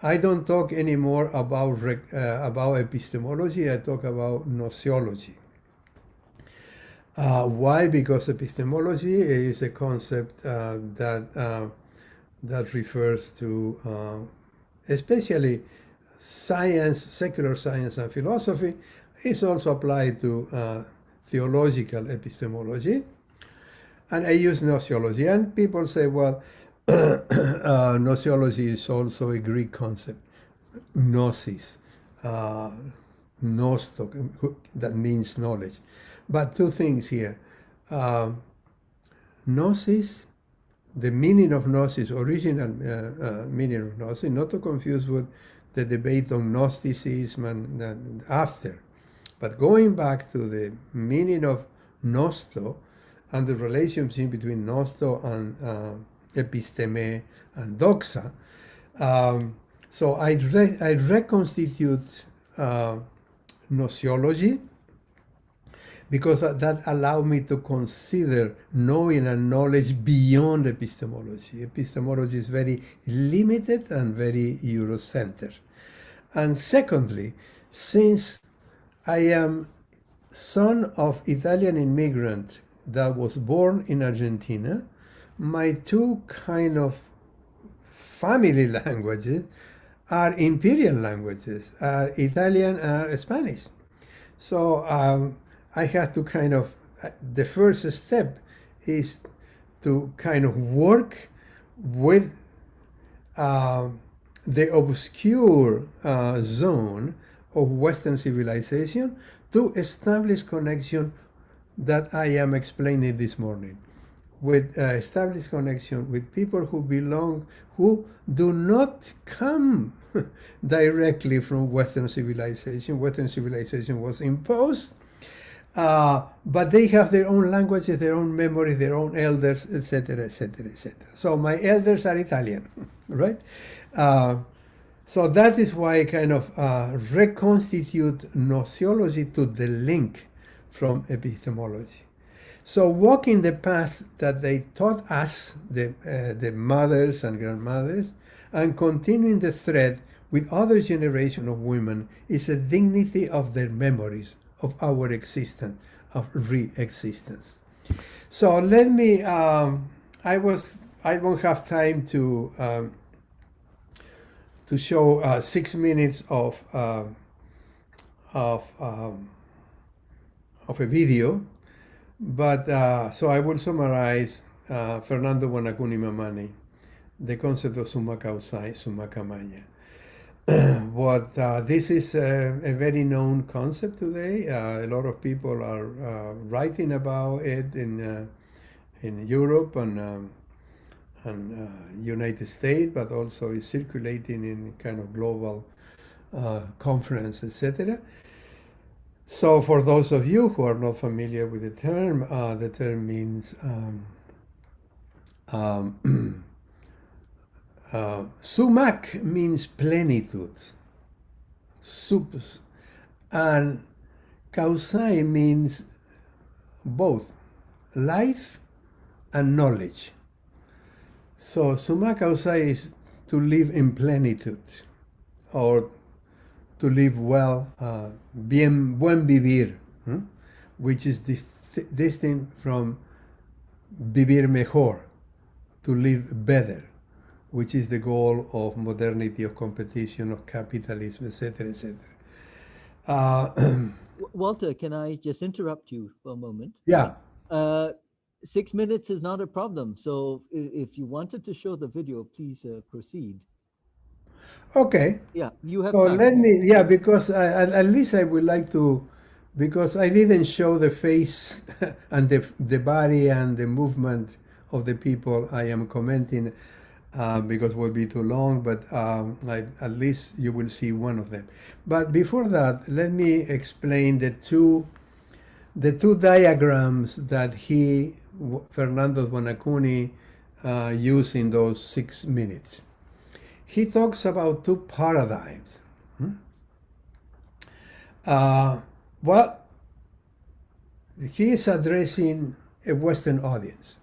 Speaker 2: I don't talk anymore about epistemology, I talk about gnosiology. Why? Because epistemology is a concept that refers to especially science, secular science and philosophy. Is also applied to theological epistemology. And I use gnosiology, and people say, well, gnosiology is also a Greek concept, gnosis, gnostos, that means knowledge. But two things here. Gnosis, the meaning of gnosis, original meaning of gnosis, not to confuse with the debate on Gnosticism and after, but going back to the meaning of nosto and the relationship between nosto and episteme and doxa. So I reconstitute gnosiology because that allowed me to consider knowing and knowledge beyond epistemology. Epistemology is very limited and very Eurocentered. And secondly, since I am son of Italian immigrant that was born in Argentina, my two kind of family languages are imperial languages, are Italian and Spanish. So I have to kind of, the first step is to kind of work with the obscure zone of Western civilization to establish connection that I am explaining this morning, with established connection with people who belong, who do not come directly from Western civilization. Western civilization was imposed, but they have their own languages, their own memory, their own elders, etc., etc., etc. So my elders are Italian, right? So that is why I kind of reconstitute nociology to the link from epistemology. So walking the path that they taught us, the mothers and grandmothers, and continuing the thread with other generation of women is a dignity of their memories, of our existence, of re-existence. So let me, I won't have time to show 6 minutes of a video, but so I will summarize Fernando Buonacuni Mamani, the concept of summa causae, summa camaya. What this is a very known concept today. A lot of people are writing about it in Europe and United States, but also is circulating in kind of global conference, etc. So for those of you who are not familiar with the term means sumac means plenitude, and causae means both life and knowledge. So summa causae is to live in plenitude, or to live well, buen vivir, which is distinct from vivir mejor, to live better, which is the goal of modernity, of competition, of capitalism, etc., etc.
Speaker 1: Walter, can I just interrupt you for a moment?
Speaker 2: Yeah.
Speaker 1: 6 minutes is not a problem. So if you wanted to show the video, please proceed.
Speaker 2: Okay.
Speaker 1: Yeah, you have
Speaker 2: So
Speaker 1: time.
Speaker 2: let me, yeah, because at least I would like to, because I didn't show the face and the body and the movement of the people I am commenting, because it would be too long, but at least you will see one of them. But before that, let me explain the two diagrams that Fernando Buonacuni, used in those 6 minutes. He talks about two paradigms. Well, he is addressing a Western audience.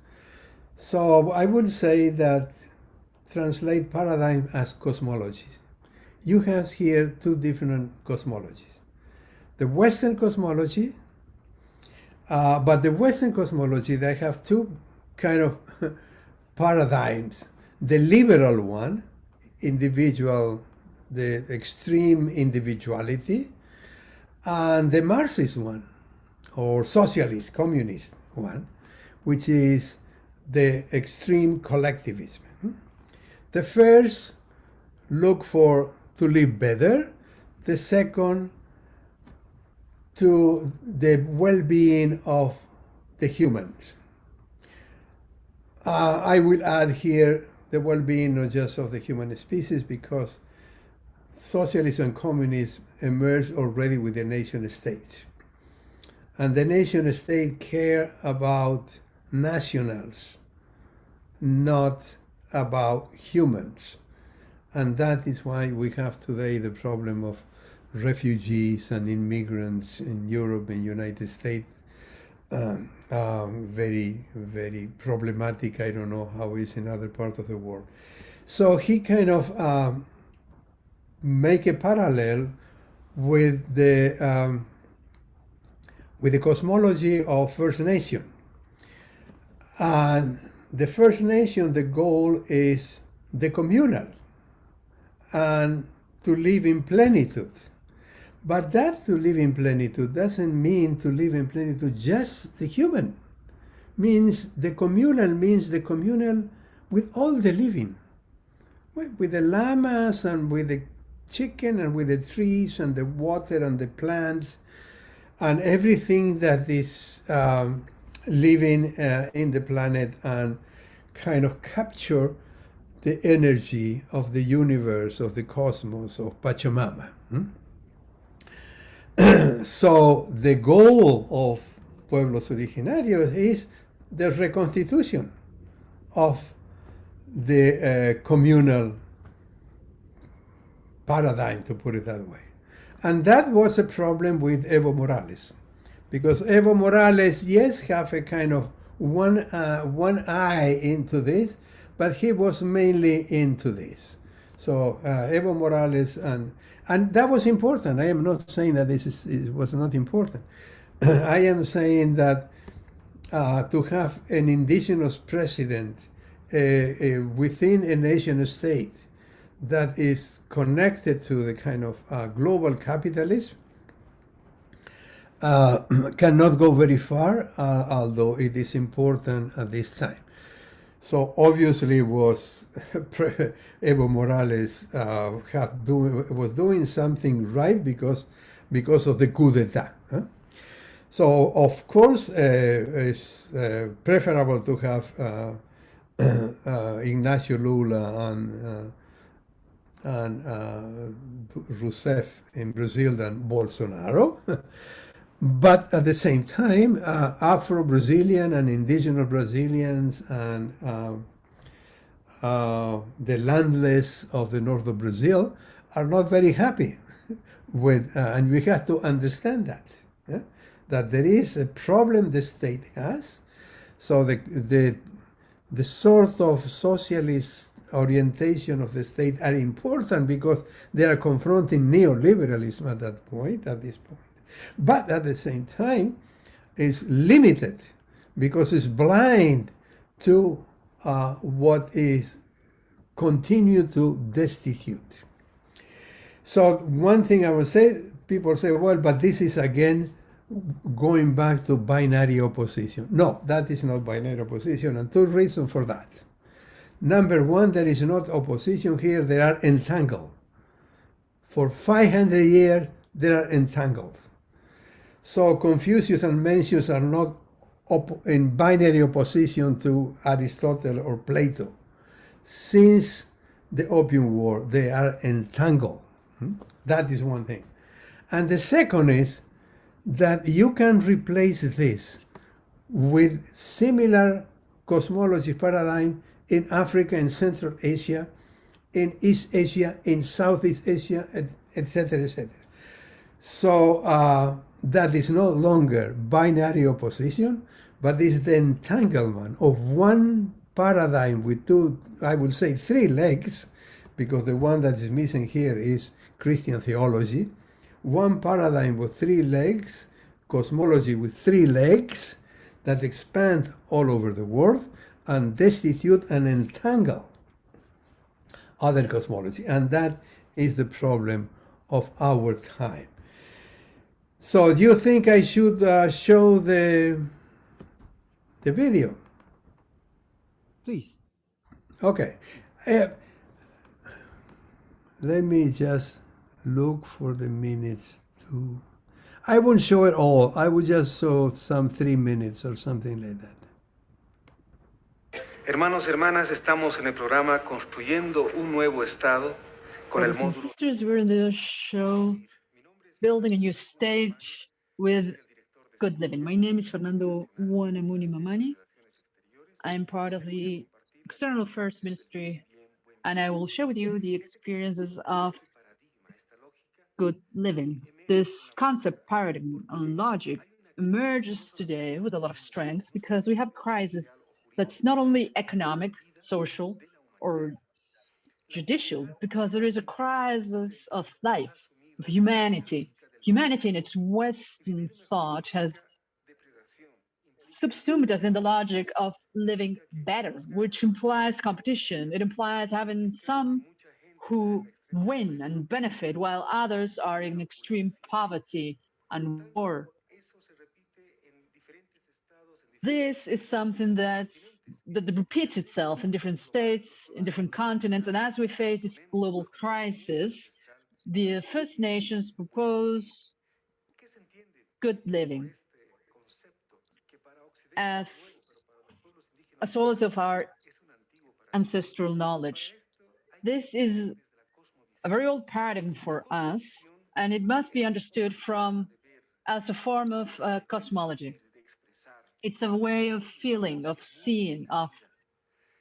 Speaker 2: So I would say that translate paradigm as cosmologies. You have here two different cosmologies. The Western cosmology, but the Western cosmology, they have two kind of paradigms. The liberal one, individual, the extreme individuality, and the Marxist one, or socialist, communist one, which is the extreme collectivism. The first look to live better. The second, to the well-being of the humans. I will add here the well-being not just of the human species, because socialism and communism emerged already with the nation state. And the nation state care about nationals, not about humans. And that is why we have today the problem of refugees and immigrants in Europe and United States. Very, very problematic. I don't know how it's in other parts of the world. So he kind of make a parallel with the cosmology of First Nation. And the First Nation, the goal is the communal and to live in plenitude. But that to live in plenitude doesn't mean to live in plenitude just the human. Means the communal with all the living, with the llamas and with the chicken and with the trees and the water and the plants and everything that is living in the planet, and kind of capture the energy of the universe, of the cosmos, of Pachamama. So the goal of pueblos originarios is the reconstitution of the communal paradigm, to put it that way. And that was a problem with Evo Morales, because Evo Morales, yes, have a kind of one eye into this, but he was mainly into this. So Evo Morales, and that was important. I am not saying that it was not important. I am saying that to have an indigenous president within a nation state that is connected to the kind of global capitalism cannot go very far, although it is important at this time. So obviously was Evo Morales was doing something right because of the coup d'etat. Huh? So of course it's preferable to have Ignacio Lula and Rousseff in Brazil than Bolsonaro. But at the same time, Afro-Brazilian and indigenous Brazilians and the landless of the north of Brazil are not very happy with, and we have to understand that, that there is a problem the state has. So the sort of socialist orientation of the state are important because they are confronting neoliberalism at this point. But at the same time, is limited because it's blind to what is continue to destitute. So one thing I would say, people say, well, but this is again going back to binary opposition. No, that is not binary opposition, and two reasons for that. Number one, there is not opposition here, they are entangled. For 500 years, they are entangled. So Confucius and Mencius are not in binary opposition to Aristotle or Plato. Since the Opium War, they are entangled. That is one thing. And the second is that you can replace this with similar cosmology paradigm in Africa and Central Asia, in East Asia, in Southeast Asia, etc., etc. So that is no longer binary opposition, but is the entanglement of one paradigm with two, I would say three legs, because the one that is missing here is Christian theology. One paradigm with three legs, cosmology with three legs that expand all over the world and destitute and entangle other cosmology. And that is the problem of our time. So do you think I should show the video?
Speaker 1: Please.
Speaker 2: Okay. Let me just look for the minutes to... I won't show it all. I will just show some 3 minutes or something like that.
Speaker 3: Hermanos, hermanas, estamos en el programa Construyendo un Nuevo Estado con el módulo...
Speaker 4: Sisters, we're in the show Building a New State with Good Living. My name is Fernando Wanamuni Mamani. I'm part of the External Affairs Ministry, and I will share with you the experiences of good living. This concept, paradigm, and logic emerges today with a lot of strength because we have crisis that's not only economic, social, or judicial, because there is a crisis of life, of humanity. Humanity in its Western thought has subsumed us in the logic of living better, which implies competition. It implies having some who win and benefit, while others are in extreme poverty and war. This is something that repeats itself in different states, in different continents, and as we face this global crisis, the First Nations propose good living as a source of our ancestral knowledge. This is a very old paradigm for us, and it must be understood as a form of cosmology. It's a way of feeling, of seeing, of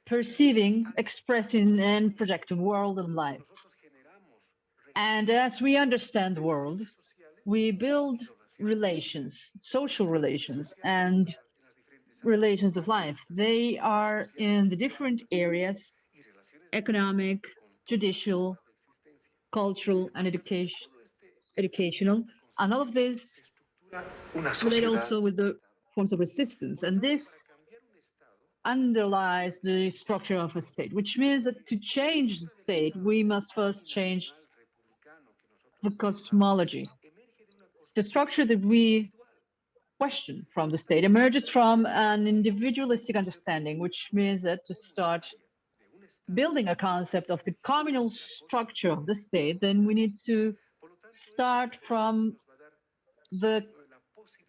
Speaker 4: perceiving, expressing, and projecting world and life. And as we understand the world, we build relations, social relations, and relations of life. They are in the different areas: economic, judicial, cultural, and educational. And all of this relate also with the forms of resistance. And this underlies the structure of a state, which means that to change the state, we must first change the cosmology. The structure that we question from the state emerges from an individualistic understanding, which means that to start building a concept of the communal structure of the state, then we need to start from the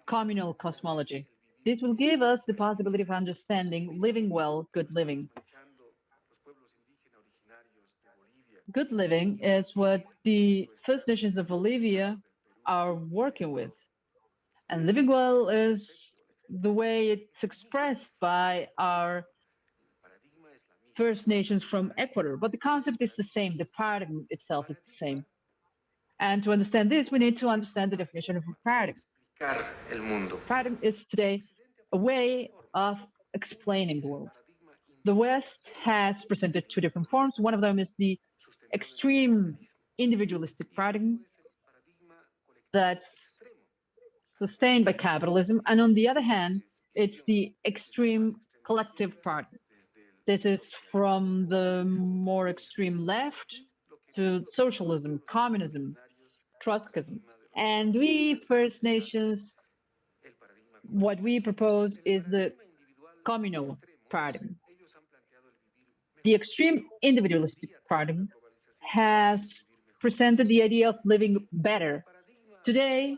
Speaker 4: communal cosmology. This will give us the possibility of understanding living well, good living. Good living is what the First Nations of Bolivia are working with. And living well is the way it's expressed by our First Nations from Ecuador. But the concept is the same. The paradigm itself is the same. And to understand this, we need to understand the definition of a paradigm. Paradigm is today a way of explaining the world. The West has presented two different forms. One of them is the extreme individualistic paradigm that's sustained by capitalism. And on the other hand, it's the extreme collective paradigm. This is from the more extreme left to socialism, communism, Trotskyism. And we First Nations, what we propose is the communal paradigm. The extreme individualistic paradigm has presented the idea of living better. Today,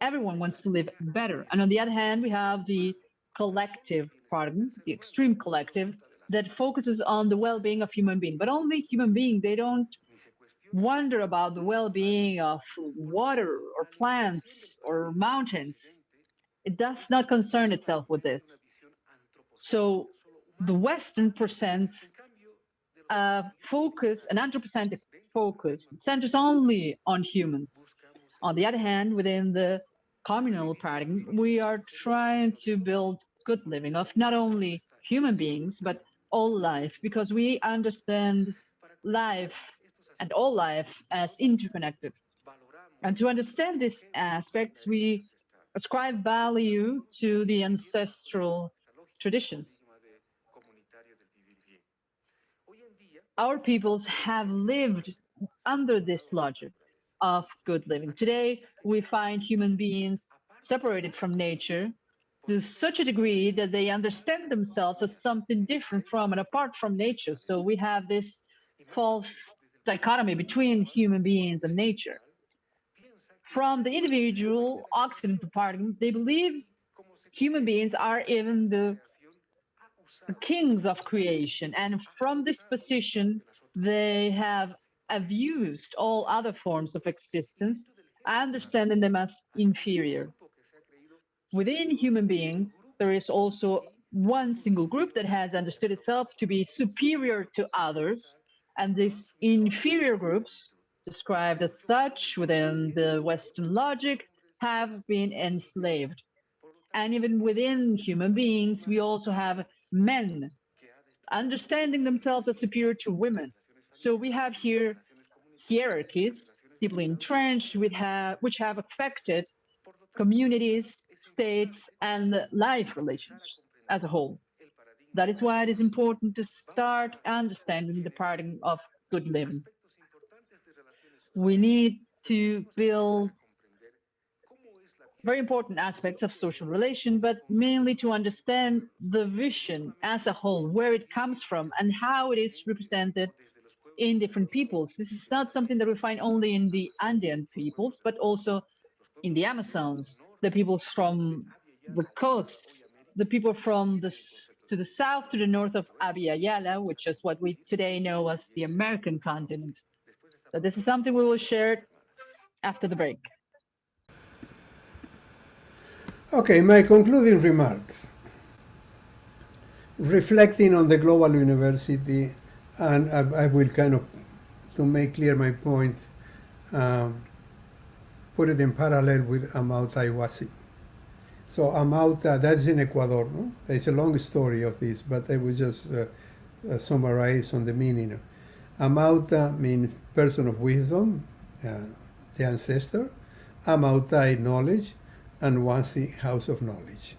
Speaker 4: everyone wants to live better. And on the other hand, we have the collective paradigm, the extreme collective, that focuses on the well-being of human beings, but only human beings. They don't wonder about the well-being of water or plants or mountains. It does not concern itself with this. So the Western presents a focus, an anthropocentric focus, centers only on humans. On the other hand, within the communal paradigm, we are trying to build good living of not only human beings, but all life, because we understand life and all life as interconnected. And to understand these aspects, we ascribe value to the ancestral traditions. Our peoples have lived under this logic of good living. Today, we find human beings separated from nature to such a degree that they understand themselves as something different from and apart from nature. So we have this false dichotomy between human beings and nature. From the individual Occidental paradigm, they believe human beings are even the kings of creation. And from this position, they have abused all other forms of existence, understanding them as inferior. Within human beings, there is also one single group that has understood itself to be superior to others, and these inferior groups, described as such within the Western logic, have been enslaved. And even within human beings, we also have men understanding themselves as superior to women. So we have here hierarchies deeply entrenched, which have affected communities, states, and life relations as a whole. That is why it is important to start understanding the paradigm of good living. We need to build very important aspects of social relation, but mainly to understand the vision as a whole, where it comes from and how it is represented in different peoples. This is not something that we find only in the Andean peoples, but also in the Amazons, the peoples from the coasts, the people from to the south, to the north of Abya Yala, which is what we today know as the American continent. So this is something we will share after the break.
Speaker 2: Okay, my concluding remarks. Reflecting on the Global University, and I will kind of, to make clear my point, put it in parallel with Amauta Iwasi. So Amauta, that's in Ecuador. No? There's a long story of this, but I will just summarize on the meaning. Amauta means person of wisdom, the ancestor. Amautai, knowledge, and Wasi, house of knowledge.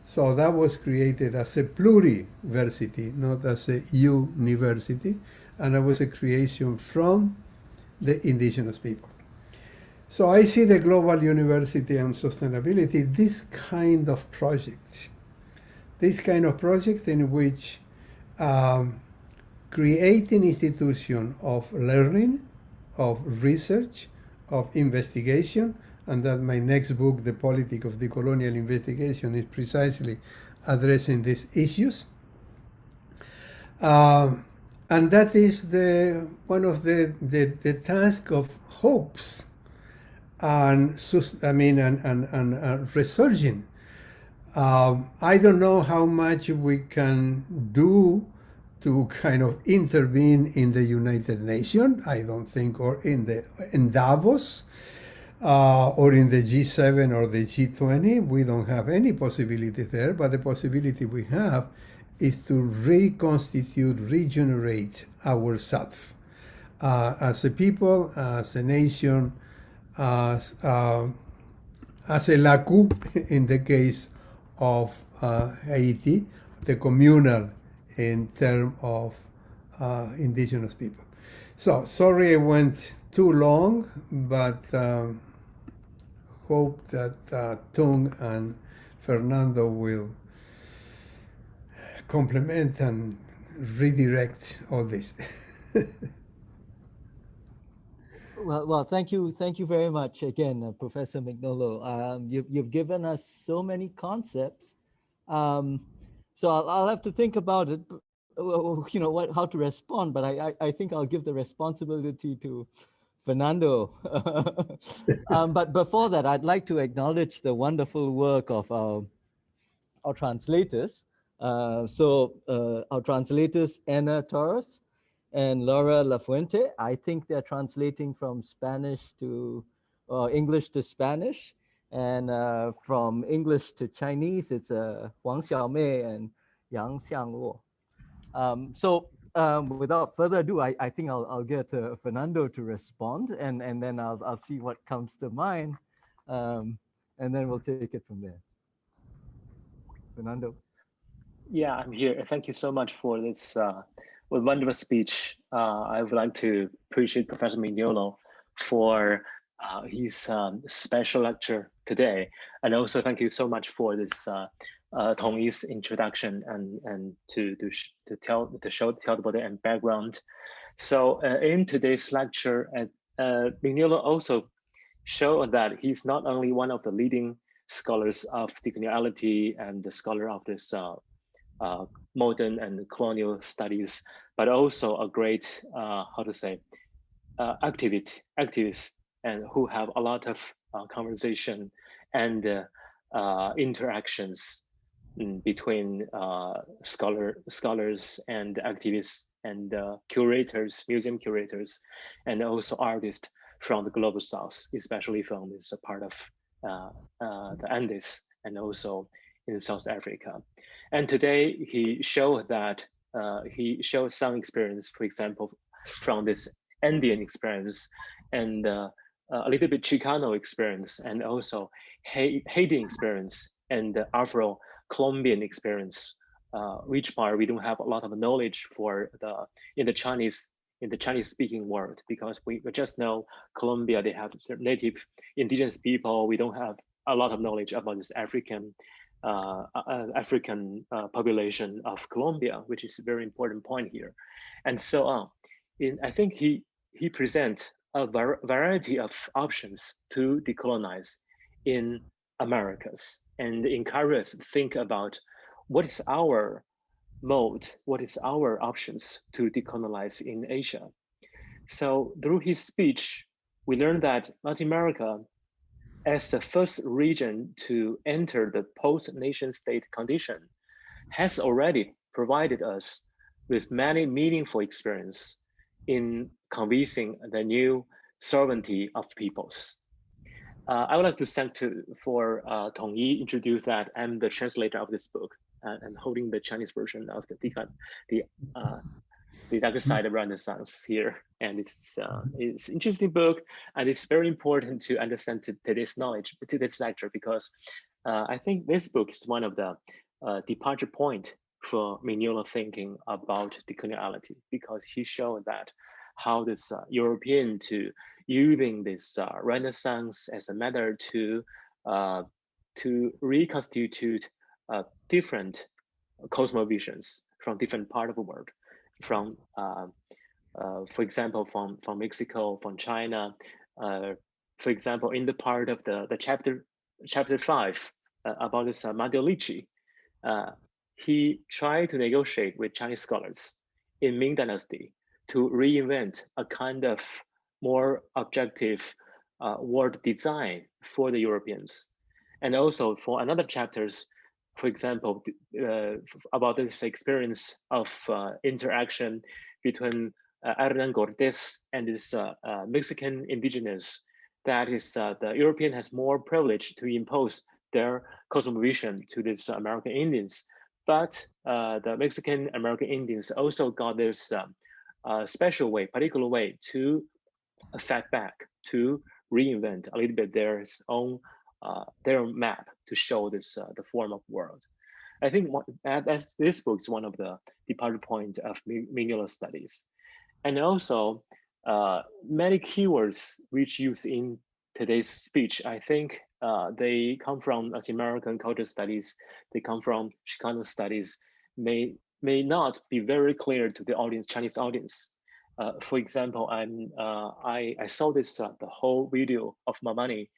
Speaker 2: So that was created as a pluriversity, not as a university, and it was a creation from the indigenous people. So I see the Global University and Sustainability, this kind of project in which create an institution of learning, of research, of investigation, and that my next book, The Politics of Decolonial Investigation, is precisely addressing these issues. And that is one of the task of hopes and resurging. I don't know how much we can do to kind of intervene in the United Nations, I don't think, or in Davos, or in the G7 or the G20. We don't have any possibility there, but the possibility we have is to reconstitute, regenerate ourselves as a people, as a nation, as a LACU in the case of Haiti, the communal in terms of indigenous people. So sorry I went too long, but hope that Tung and Fernando will complement and redirect all this.
Speaker 1: Well, thank you very much again, Professor MIGNOLO. You've given us so many concepts, so I'll have to think about it. How to respond, but I think I'll give the responsibility to Fernando. But before that, I'd like to acknowledge the wonderful work of our translators. So our translators, Anna Torres and Laura Lafuente, I think they're translating from Spanish to English to Spanish, and from English to Chinese, it's Huang Xiaomei and Yang Xiangluo. So without further ado, I think I'll get Fernando to respond, and then I'll see what comes to mind, and then we'll take it from there. Fernando.
Speaker 5: Yeah, I'm here. Thank you so much for this wonderful speech. I would like to appreciate Professor MIGNOLO for his special lecture today, and also thank you so much for this Tungyi's introduction and to tell the body and background. So in today's lecture, MIGNOLO also showed that he's not only one of the leading scholars of decoloniality and the scholar of this modern and colonial studies, but also a great activist, and who have a lot of conversation and interactions between scholars and activists and curators, museum curators, and also artists from the global south, especially from this part of the Andes and also in South Africa. And today he showed that he showed some experience, for example, from this Andean experience and a little bit Chicano experience, and also Haitian experience and Afro-Colombian experience, which part we don't have a lot of knowledge for in the Chinese in the Chinese-speaking world, because we just know Colombia, they have native indigenous people. We don't have a lot of knowledge about this African population of Colombia, which is a very important point here, and so on. I think he presents a variety of options to decolonize in Americas and encourage us to think about what is our mode, what is our options to decolonize in Asia. So through his speech, we learned that Latin America, as the first region to enter the post-nation state condition, has already provided us with many meaningful experience in convincing the new sovereignty of peoples. I would like to thank for Tungyi introduce that I'm the translator of this book and holding the Chinese version of the dark side of Renaissance here. And it's interesting book, and it's very important to understand today's knowledge, today's lecture, because I think this book is one of the departure point for Mignolo thinking about decoloniality, because he showed that how this European to using this Renaissance as a method to reconstitute different cosmovisions from different part of the world, from for example, from Mexico, from China, for example, in the part of the chapter 5 about this Medici, he tried to negotiate with Chinese scholars in Ming Dynasty to reinvent a kind of more objective world design for the Europeans. And also for another chapters, for example, about this experience of interaction between Hernan Cortés and this Mexican indigenous, that is the European has more privilege to impose their cosmovision to these American Indians. But the Mexican American Indians also got this special way, particular way to affect back, to reinvent a little bit their own map to show this the form of world. I think as this book is one of the departure points of Mignolo studies, and also many keywords which used in today's speech. I think they come from Latin American cultural studies. They come from Chicano studies. May not be very clear to the audience, Chinese audience. For example, I saw this the whole video of Mamani,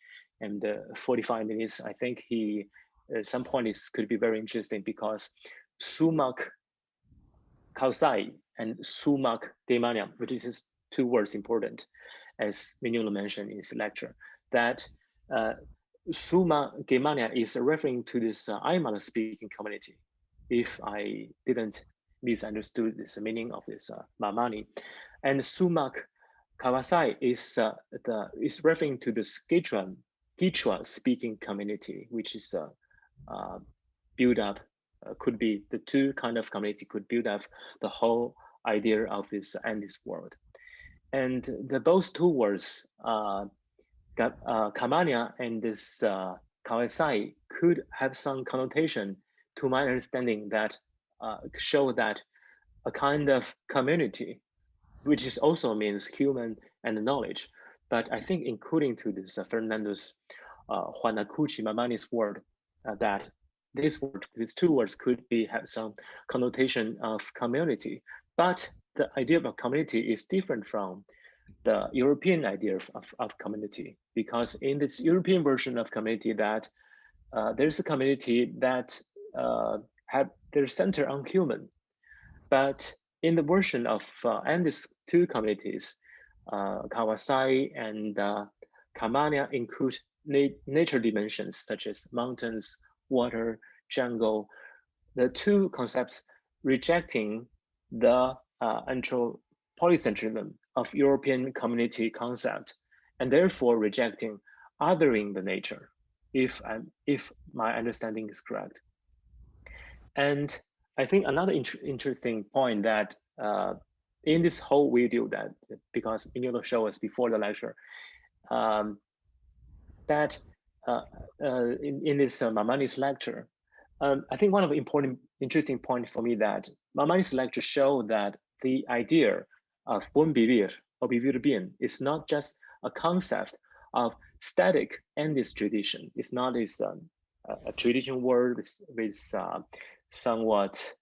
Speaker 5: and 45 minutes. I think he at some point could be very interesting, because sumak kausai and sumak demania, which is two words important, as Mignolo mentioned in his lecture, that suma gemania is referring to this Aymara speaking community. If I didn't misunderstood this meaning of this Mamani, and sumak kawasai is referring to the Quechua speaking community, which is build up, could be the two kind of community could build up the whole idea of this Andes world. And both two words, Kamania and this Kawasai, could have some connotation, to my understanding, that show that a kind of community, which is also means human and knowledge. But I think including to this Fernando's Huanacuchi Mamani's word, that these two words could have some connotation of community. But the idea of a community is different from the European idea of community, because in this European version of community, that there's a community that have their center on human. But in the version of and these two communities, Kawasai and Kamania include nature dimensions such as mountains, water, jungle, the two concepts rejecting the polycentrism of European community concept, and therefore rejecting othering the nature, if my understanding is correct. And I think another interesting point that in this whole video, that because Mignolo showed us before the lecture, that in this Mamani's lecture, I think one of the important, interesting points for me, that Mamani's lecture showed that the idea of buen vivir or vivir bien is not just a concept of static endless tradition. It's not a tradition word with somewhat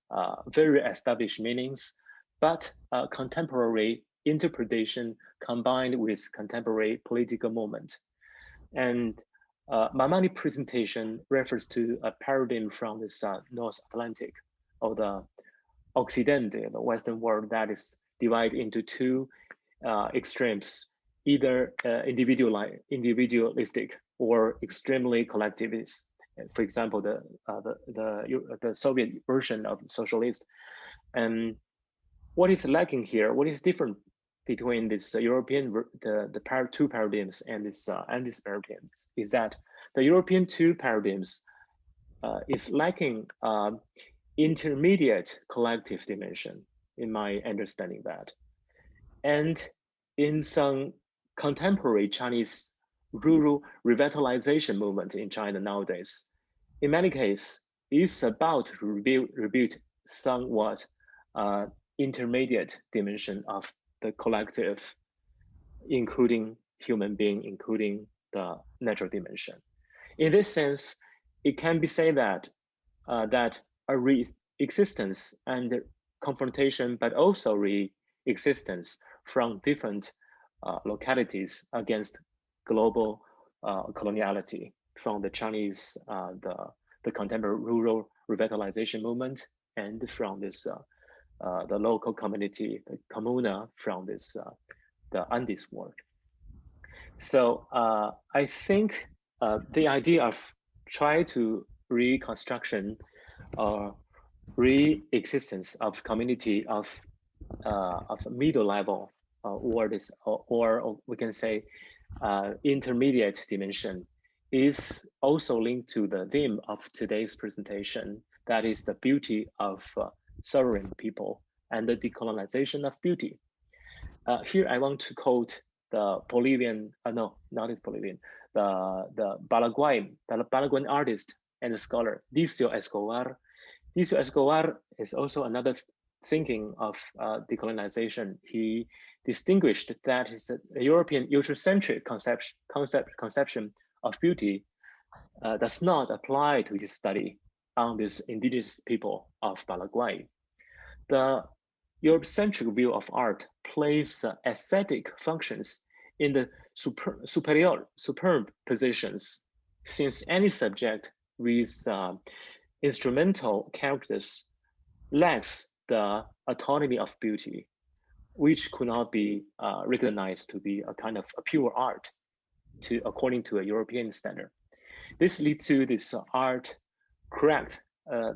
Speaker 5: very established meanings, but a contemporary interpretation combined with contemporary political moment. And Mamani's presentation refers to a paradigm from the North Atlantic, or the Occidente, the Western world, that is divided into two extremes, either individualistic or extremely collectivist. For example, the Soviet version of socialist. And what is lacking here? What is different between this European two paradigms and these paradigms is that the European two paradigms is lacking intermediate collective dimension, in my understanding that. And in some contemporary Chinese rural revitalization movement in China nowadays, in many cases, it's about to rebuild somewhat intermediate dimension of the collective, including human being, including the natural dimension. In this sense, it can be said that that a re-existence and confrontation, but also re-existence from different localities against global coloniality, from the Chinese, the contemporary rural revitalization movement, and from this the local community, the communa, from this the Andes world. So I think the idea of try to reconstruction or re-existence of community of middle level or we can say intermediate dimension is also linked to the theme of today's presentation, that is the beauty of sovereign people and the decolonization of beauty. Here I want to quote the Bolivian, no, not Bolivian, the Paraguayan artist and scholar Dicio Escobar. Dicio Escobar is also another thinking of decolonization. He distinguished that his European Eurocentric conception of beauty does not apply to his study on this indigenous people of Paraguay. The Eurocentric view of art plays aesthetic functions in the superb positions, since any subject with instrumental characters lacks the autonomy of beauty, which could not be recognized to be a kind of a pure art according to a European standard. This leads to this art craft,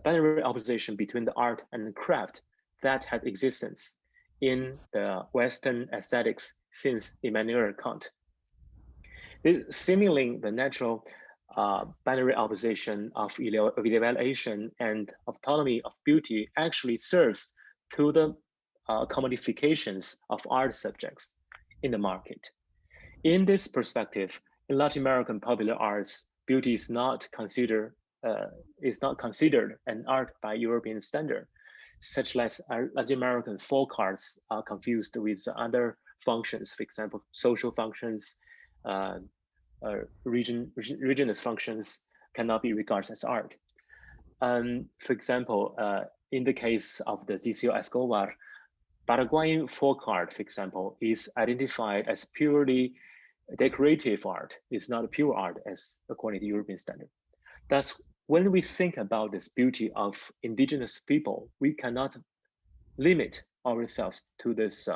Speaker 5: binary opposition between the art and the craft that had existence in the Western aesthetics since Immanuel Kant. This simulating the natural binary opposition of evaluation and autonomy of beauty actually serves to the commodifications of art subjects in the market. In this perspective, in Latin American popular arts, beauty is not considered an art by European standard, such as Latin American folk arts are confused with other functions, for example, social functions, regional functions cannot be regarded as art. For example, in the case of the Dicio Escobar, Paraguayan folk art, for example, is identified as purely decorative art. It's not a pure art as according to European standard. Thus, when we think about this beauty of indigenous people, we cannot limit ourselves to this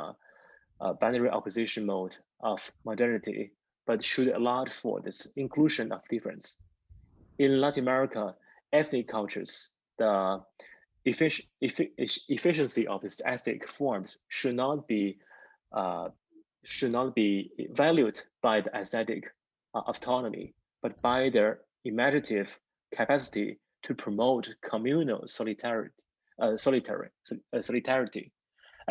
Speaker 5: binary opposition mode of modernity, but should allow for this inclusion of difference. In Latin America, ethnic cultures, the efficiency of its ethnic forms should not be valued by the aesthetic autonomy, but by their imaginative capacity to promote communal solidarity. I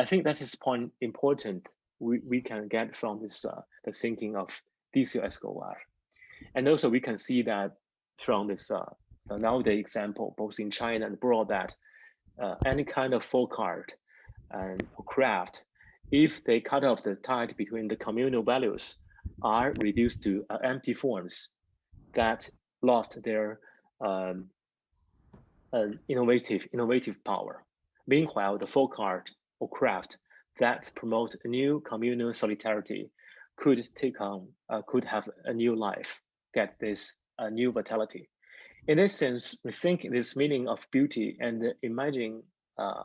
Speaker 5: think that is point important we can get from this the thinking of Dicio Escobar. And also we can see that from this the nowadays example, both in China and abroad, that any kind of folk art and craft if they cut off the tie between the communal values, are reduced to empty forms that lost their innovative power. Meanwhile, the folk art or craft that promote a new communal solidarity could could have a new life, get this new vitality. In this sense, rethink this meaning of beauty and imagine how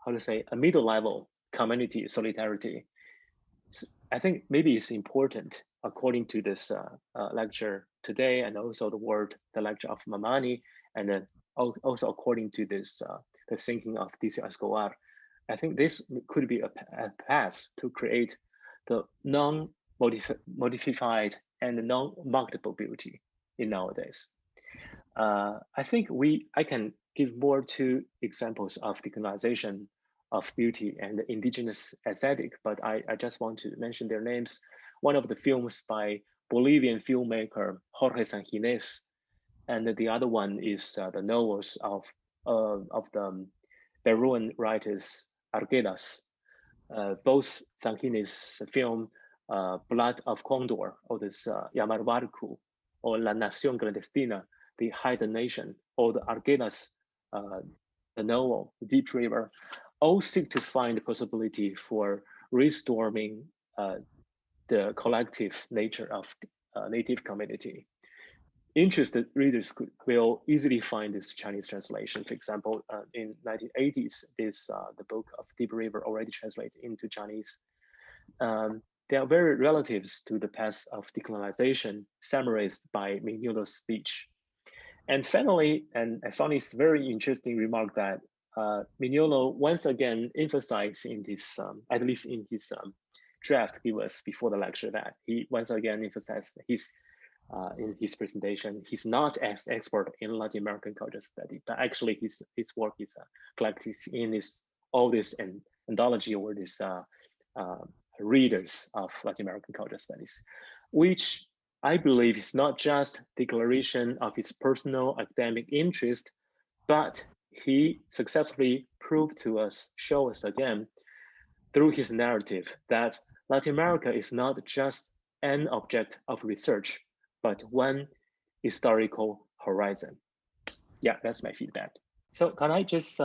Speaker 5: to say a middle level community solidarity. I think maybe it's important according to this lecture today, and also the lecture of Mamani, and then also according to this the thinking of DC Escobar. I think this could be a path to create the non-modified and non-marketable beauty in nowadays. I think I can give more two examples of decolonization of beauty and indigenous aesthetic, but I just want to mention their names. One of the films by Bolivian filmmaker Jorge Sanginés, and the other one is the novels of the Peruan writers Arguedas. Both Sanginés film Blood of Condor, or this Llamar Barco, or La Nación Clandestina, the Hidden Nation, or the Arguedas, the novel, Deep River, all seek to find the possibility for restoring the collective nature of native community. Interested readers will easily find this Chinese translation. For example, in 1980s, the book of Deep River already translated into Chinese. They are very relatives to the path of decolonization, summarized by MIGNOLO's speech. And finally, and I found this very interesting remark that MIGNOLO once again emphasized in this, at least in his draft give us before the lecture, that he once again emphasized in his presentation, he's not as expert in Latin American culture study, but actually his work is collected in all this anthology, or this readers of Latin American culture studies, which I believe is not just declaration of his personal academic interest, but he successfully proved to us, show us again through his narrative that Latin America is not just an object of research, but one historical horizon. Yeah, that's my feedback. So can I just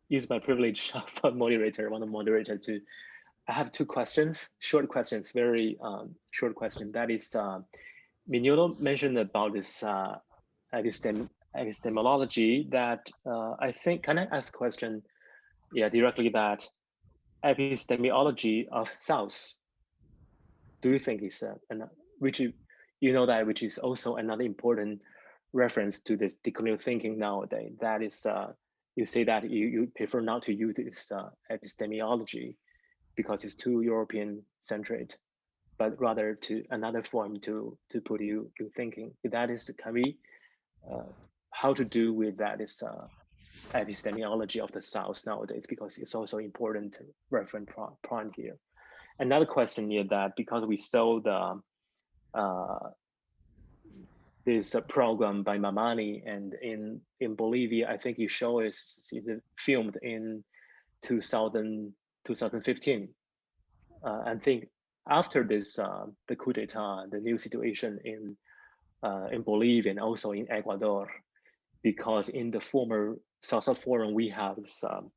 Speaker 5: use my privilege of a moderator, one of the moderator to, I have two questions, short questions, very short question. That is, MIGNOLO mentioned about this epistemology that I think, can I ask a question? Yeah, directly, that epistemology of thoughts, do you think is, which which is also another important reference to this decolonial thinking nowadays? That is, you say that you prefer not to use this epistemology because it's too European centered, but rather to another form to put you thinking. That is, can we, how to do with that is epistemology of the South nowadays, because it's also important reference point here. Another question is that because we saw the this program by Mamani, and in Bolivia, I think you show us filmed in 2015. I think after this, the coup d'etat, the new situation in Bolivia and also in Ecuador, because in the former South Forum, we have some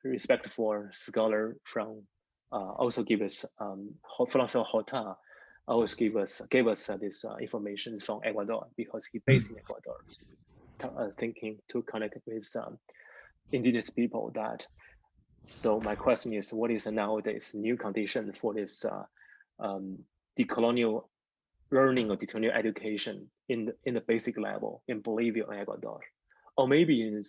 Speaker 5: respect for scholar from also give us François Hota always gave us this information from Ecuador, because he based in Ecuador, thinking to connect with indigenous people. That, so my question is, what is nowadays new condition for this decolonial learning or decolonial education in the basic level in Bolivia and Ecuador? Or maybe in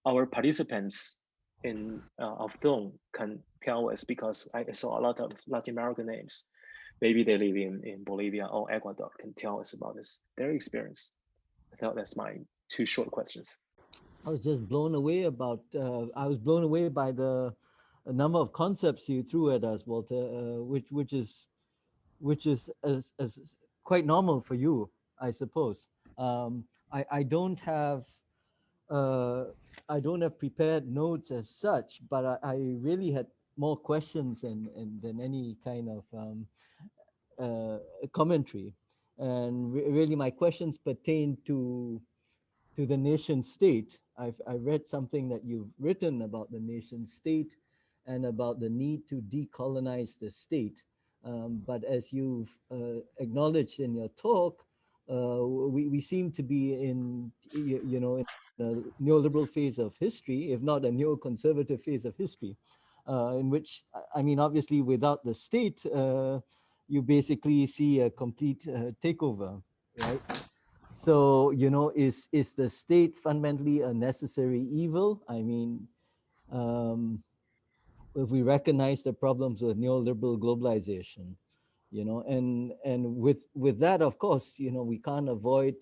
Speaker 5: our participants in of Thong can tell us, because I saw a lot of Latin American names. Maybe they live in Bolivia or Ecuador, can tell us about their experience. I thought that's my two short questions.
Speaker 1: I was just blown away about, I was blown away by the number of concepts you threw at us, Walter, which is as quite normal for you, I suppose. I don't have I don't have prepared notes as such, but I really had more questions than any kind of commentary. And really, my questions pertain to the nation state. I read something that you've written about the nation state and about the need to decolonize the state. But as you've acknowledged in your talk, we seem to be in, in a neoliberal phase of history, if not a neoconservative phase of history, in which, I mean, obviously without the state, you basically see a complete takeover, right? So, is the state fundamentally a necessary evil? I mean, if we recognize the problems with neoliberal globalization, and with that, of course, we can't avoid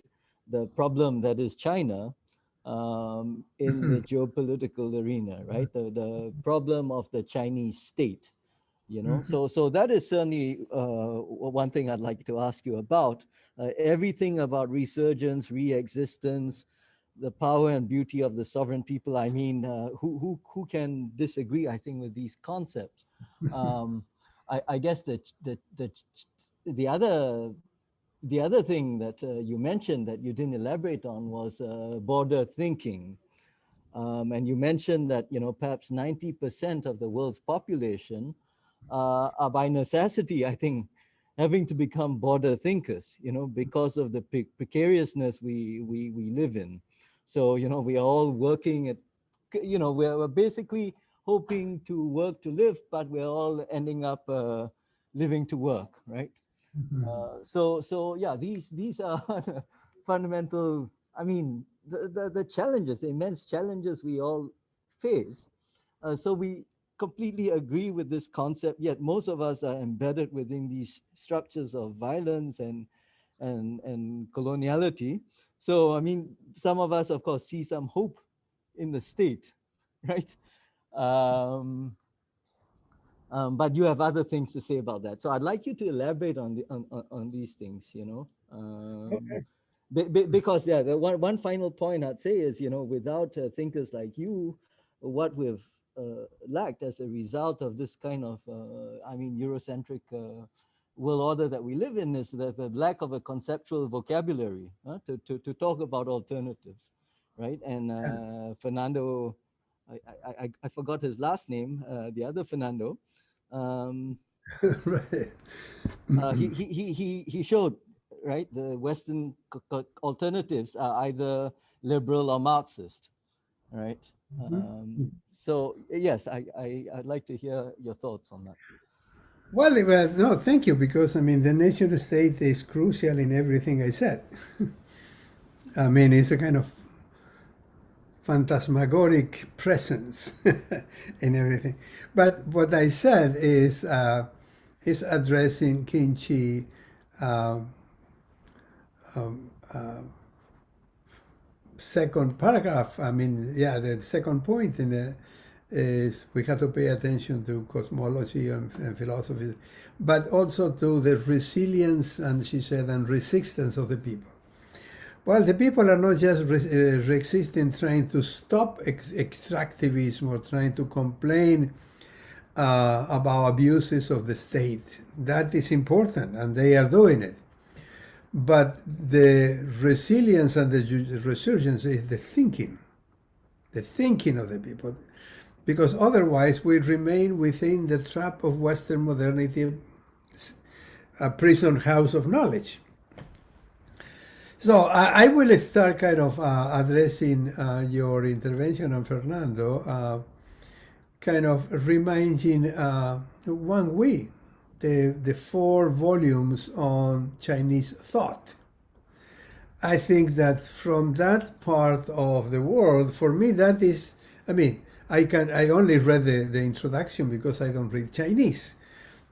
Speaker 1: the problem that is China in the geopolitical arena, right? The problem of the Chinese state. So that is certainly one thing I'd like to ask you about. Everything about resurgence, re-existence, the power and beauty of the sovereign people. I mean, who can disagree? I think with these concepts. I guess the other thing that you mentioned that you didn't elaborate on was border thinking. And you mentioned that perhaps 90% of the world's population are by necessity, I think, having to become border thinkers, because of the precariousness we live in. So, we are all working at, we're basically hoping to work to live, but we're all ending up living to work, right? So yeah, these are fundamental, I mean, the challenges, the immense challenges we all face. So we completely agree with this concept, yet most of us are embedded within these structures of violence and coloniality. So, I mean, some of us, of course, see some hope in the state, right? But you have other things to say about that. So I'd like you to elaborate on these things, because the one final point I'd say is, without thinkers like you, what we've lacked as a result of this kind of, Eurocentric world order that we live in is the lack of a conceptual vocabulary to talk about alternatives, right? And Fernando, I forgot his last name, the other Fernando,
Speaker 2: Right.
Speaker 1: he showed, right, the Western alternatives are either liberal or Marxist, right? So yes, I'd like to hear your thoughts on that.
Speaker 2: Well, no, thank you, because I mean the nation state is crucial in everything I said. I mean, it's a kind of phantasmagoric presence in everything. But what I said is addressing Kinchi second paragraph. I mean, yeah, the second point in the is we have to pay attention to cosmology and philosophy, but also to the resilience, and she said, and resistance of the people. Well, the people are not just resisting, trying to stop extractivism or trying to complain about abuses of the state. That is important, and they are doing it. But the resilience and the resurgence is the thinking of the people. Because otherwise we remain within the trap of Western modernity, a prison house of knowledge. So I will start kind of addressing your intervention on Fernando, kind of reminding Wang Wei, the 4 volumes on Chinese thought. I think that from that part of the world, for me, that is, I mean, I only read the introduction because I don't read Chinese,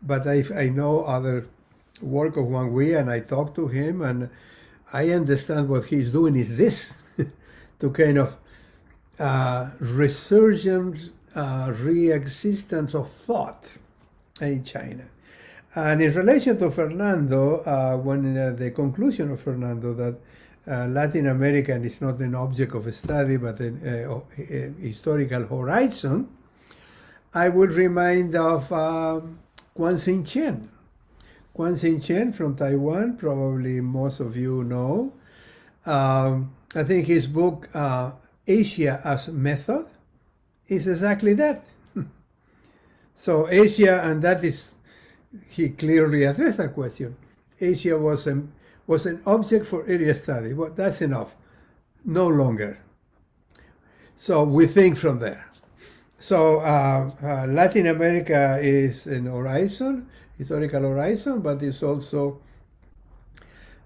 Speaker 2: but I know other work of Wang Wei, and I talk to him, and I understand what he's doing is this, to kind of resurgence, re-existence of thought in China. And in relation to Fernando, when the conclusion of Fernando, that Latin American is not an object of study, but a historical horizon, I would remind of Quan Xin-Chen. Quan Xin-Chen from Taiwan, probably most of you know. I think his book, Asia as Method, is exactly that. So Asia, and that is, he clearly addressed that question. Asia was an object for area study, but that's enough, no longer. So we think from there. So Latin America is an horizon, historical horizon, but it's also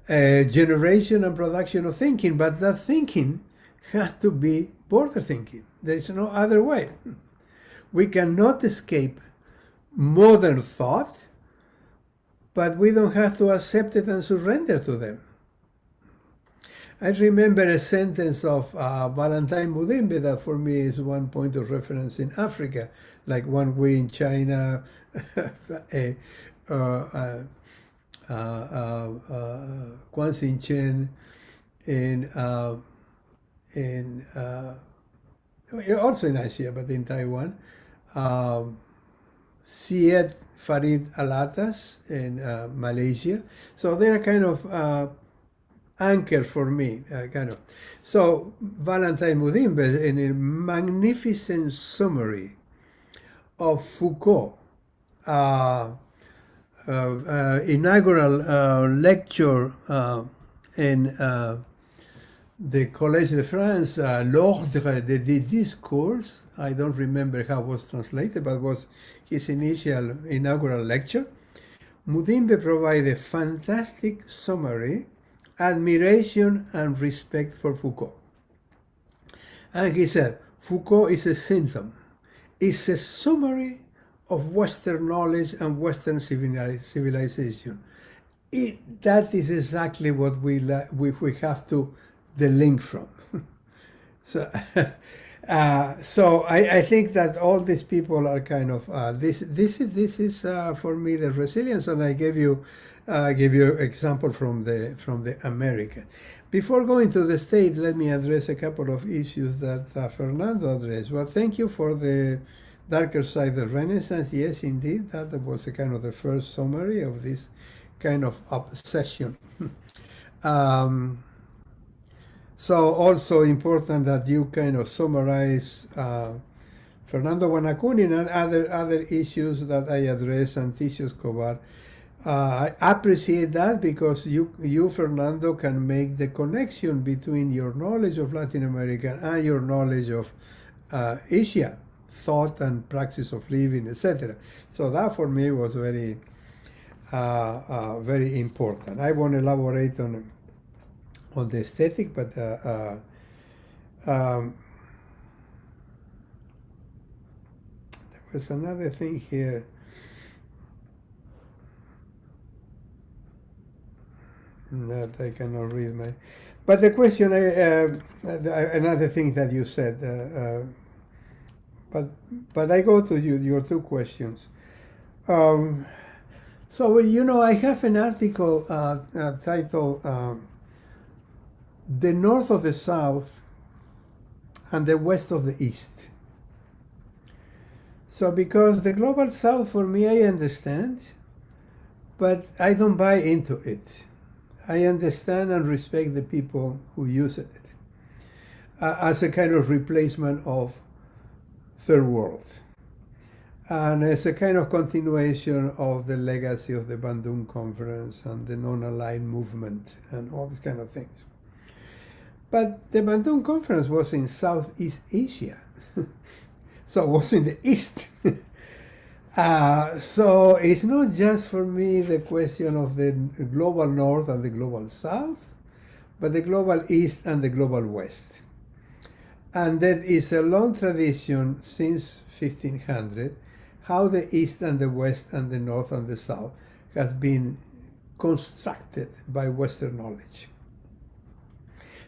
Speaker 2: a generation and production of thinking, but that thinking has to be border thinking. There is no other way. We cannot escape modern thought, but we don't have to accept it and surrender to them. I remember a sentence of Valentine Mudimbe that for me is one point of reference in Africa, like one way in China, Quan Xin-Chen also in Asia, but in Taiwan, Syed Farid Alatas in Malaysia. So they're kind of anchor for me, kind of. So Valentine Mudimbe, in a magnificent summary of Foucault, inaugural lecture in the Collège de France, L'Ordre des Discours. I don't remember how it was translated, but it was his inaugural lecture. Mudimbe provided a fantastic summary, admiration and respect for Foucault. And he said, Foucault is a symptom. It's a summary of Western knowledge and Western civilization. That is exactly what we have to the link from. So, so I think that all these people are kind of this is for me the resilience, and I gave you example from the American. Before going to the state, let me address a couple of issues that Fernando addressed. Well, thank you for the darker side of Renaissance. Yes, indeed, that was a kind of the first summary of this kind of obsession. So also important that you kind of summarize Fernando Guanacunin and other issues that I address, and Tissio Escobar. I appreciate that because you, Fernando, can make the connection between your knowledge of Latin America and your knowledge of Asia, thought and practice of living, etc. So that for me was very, very important. I won't elaborate on the aesthetic, but there was another thing here. That I cannot read my. But the question, another thing that you said, but I go to your two questions. So you know, I have an article titled "The North of the South and the West of the East." So because the global South, for me, I understand, but I don't buy into it. I understand and respect the people who use it as a kind of replacement of Third World, and as a kind of continuation of the legacy of the Bandung Conference and the non-aligned movement and all these kind of things. But the Bandung Conference was in Southeast Asia, so it was in the East. So it's not just for me the question of the global North and the global South, but the global East and the global West. And that is a long tradition since 1500, how the East and the West and the North and the South has been constructed by Western knowledge.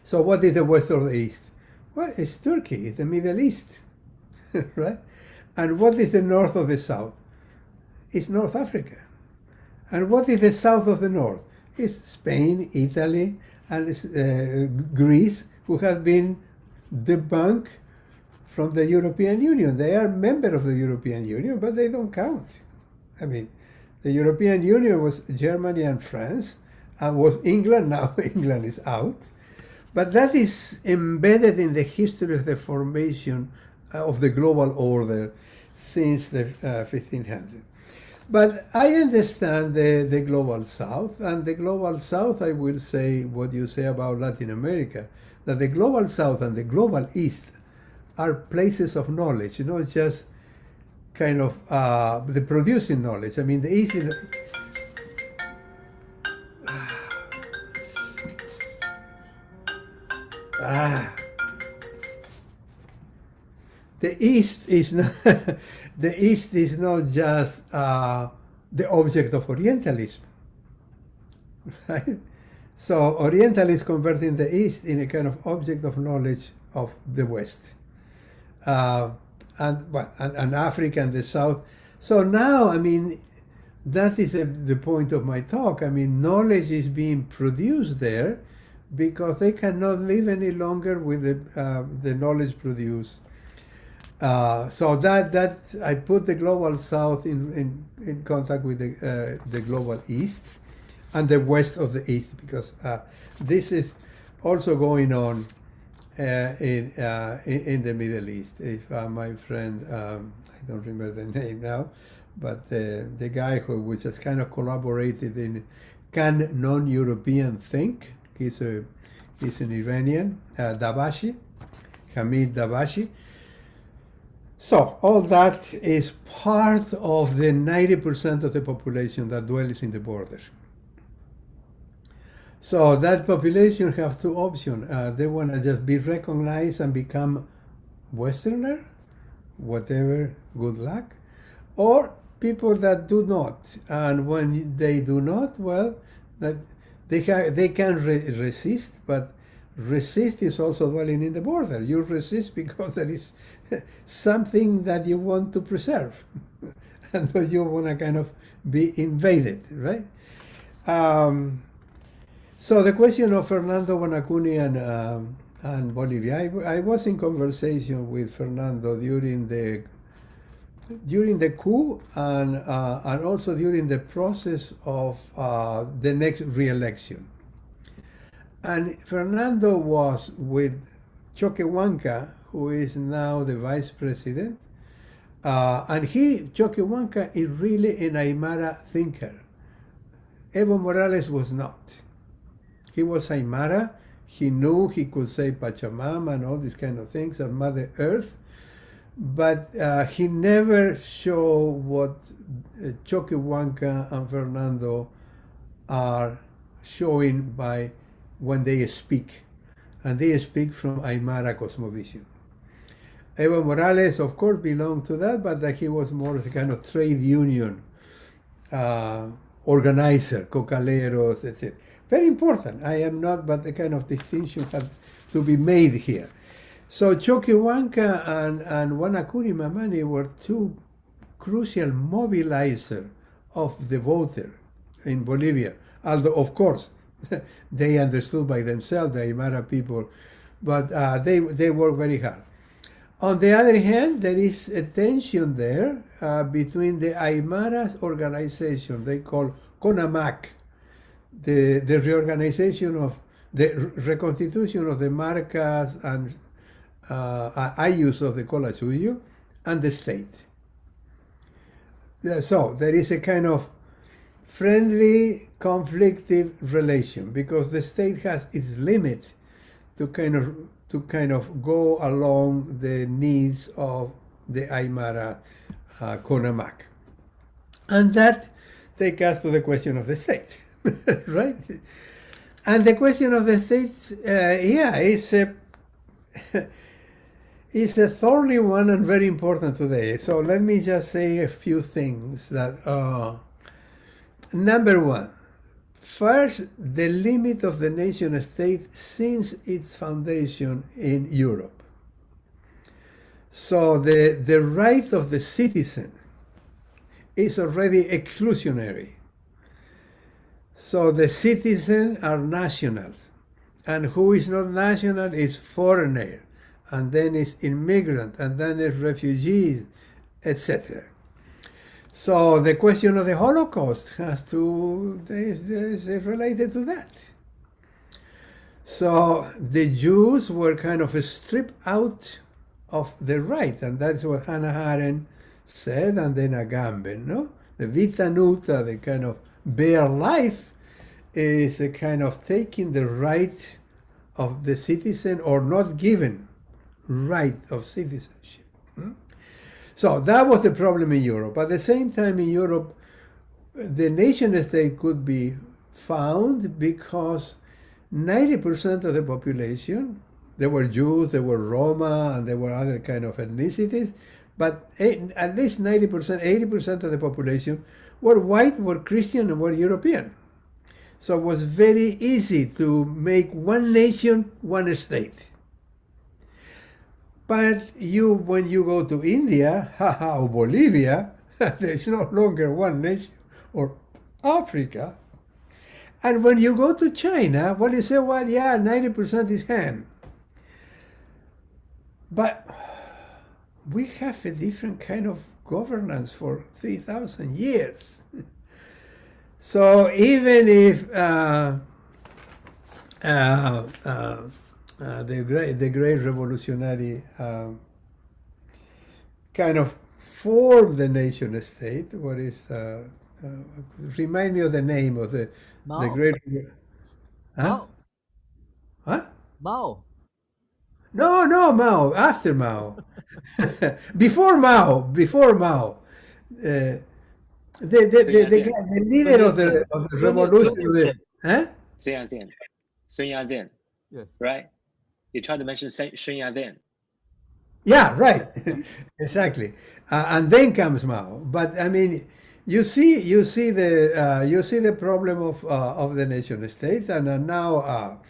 Speaker 2: So what is the West or the East? Well, it's Turkey, it's the Middle East, right? And what is the North of the South? It's North Africa. And what is the South of the North? It's Spain, Italy, and Greece, who have been debunked from the European Union. They are member of the European Union, but they don't count. I mean, the European Union was Germany and France, and was England. Now England is out. But that is embedded in the history of the formation of the global order since the 1500s. But I understand the global south, and the global south, I will say what you say about Latin America, that the global south and the global east are places of knowledge, not just kind of the producing knowledge. I mean, the east is, the east is not the east is not just the object of Orientalism, right? So Orientalists converting the east in a kind of object of knowledge of the West, and Africa and the South. So now, I mean, that is the point of my talk. I mean, knowledge is being produced there because they cannot live any longer with the knowledge produced. So that I put the global south in contact with the global east and the west of the east, because this is also going on in the Middle East. If my friend, I don't remember the name now, but the guy who just kind of collaborated in Can Non-European Think, he's an Iranian, Dabashi, Hamid Dabashi. So all that is part of the 90% of the population that dwells in the border. So that population have two options. They want to just be recognized and become Westerner, whatever, good luck, or people that do not. And when they do not, well, that they can resist, but resist is also dwelling in the border. You resist because there is something that you want to preserve, and you want to kind of be invaded, right? So the question of Fernando Guanacuni and Bolivia, I was in conversation with Fernando during the coup and also during the process of the next re-election. And Fernando was with Choquehuanca, who is now the vice president, and Choquehuanca is really an Aymara thinker. Evo Morales was not. He was Aymara. He knew he could say Pachamama and all these kind of things, and Mother Earth, but he never showed what Choquehuanca and Fernando are showing by when they speak, and they speak from Aymara cosmovision. Evo Morales, of course, belonged to that, but that he was more of a kind of trade union organizer, cocaleros, etc. Very important. I am not, but the kind of distinction had to be made here. So Choquehuanca and Guanacuni Mamani were two crucial mobilizers of the voter in Bolivia, although, of course, they understood by themselves, the Aymara people, but they worked very hard. On the other hand, there is a tension there between the Aymara's organization, they call CONAMAC, the reorganization of the reconstitution of the marcas and ayllus of the Colasuyo, and the state. So there is a kind of friendly, conflictive relation, because the state has its limit to kind of go along the needs of the Aymara CONAMAC. And that takes us to the question of the state, right? And the question of the state, is a thorny one and very important today. So let me just say a few things that number one, first, the limit of the nation state since its foundation in Europe. So the right of the citizen is already exclusionary. So the citizens are nationals. and who is not national is foreigner, and then is immigrant, and then is refugees, etc. So the question of the Holocaust is related to that. So the Jews were kind of stripped out of the right, and that's what Hannah Arendt said, and then Agamben, no? The vita nuta, the kind of bare life, is a kind of taking the right of the citizen or not given right of citizenship. So that was the problem in Europe. At the same time, in Europe, the nation state could be found because 90% of the population, there were Jews, there were Roma, and there were other kind of ethnicities, but at least 90%, 80% of the population were white, were Christian, and were European. So it was very easy to make one nation, one state. But when you go to India, or Bolivia, there's no longer one nation, or Africa. And when you go to China, well, you say, well, yeah, 90% is Han. But we have a different kind of governance for 3,000 years. So even if the great revolutionary kind of formed the nation state, what is remind me of the name of the great. Huh?
Speaker 1: Mao.
Speaker 2: Huh?
Speaker 1: Mao.
Speaker 2: No, Mao. After Mao. Before Mao. The leader of the revolution. Huh?
Speaker 5: Sun Yat-sen.
Speaker 1: Yes.
Speaker 5: Right? You tried to mention Sun Yat-sen.
Speaker 2: Yeah, right. Exactly. And then comes Mao. But I mean, you see the problem of the nation state, and now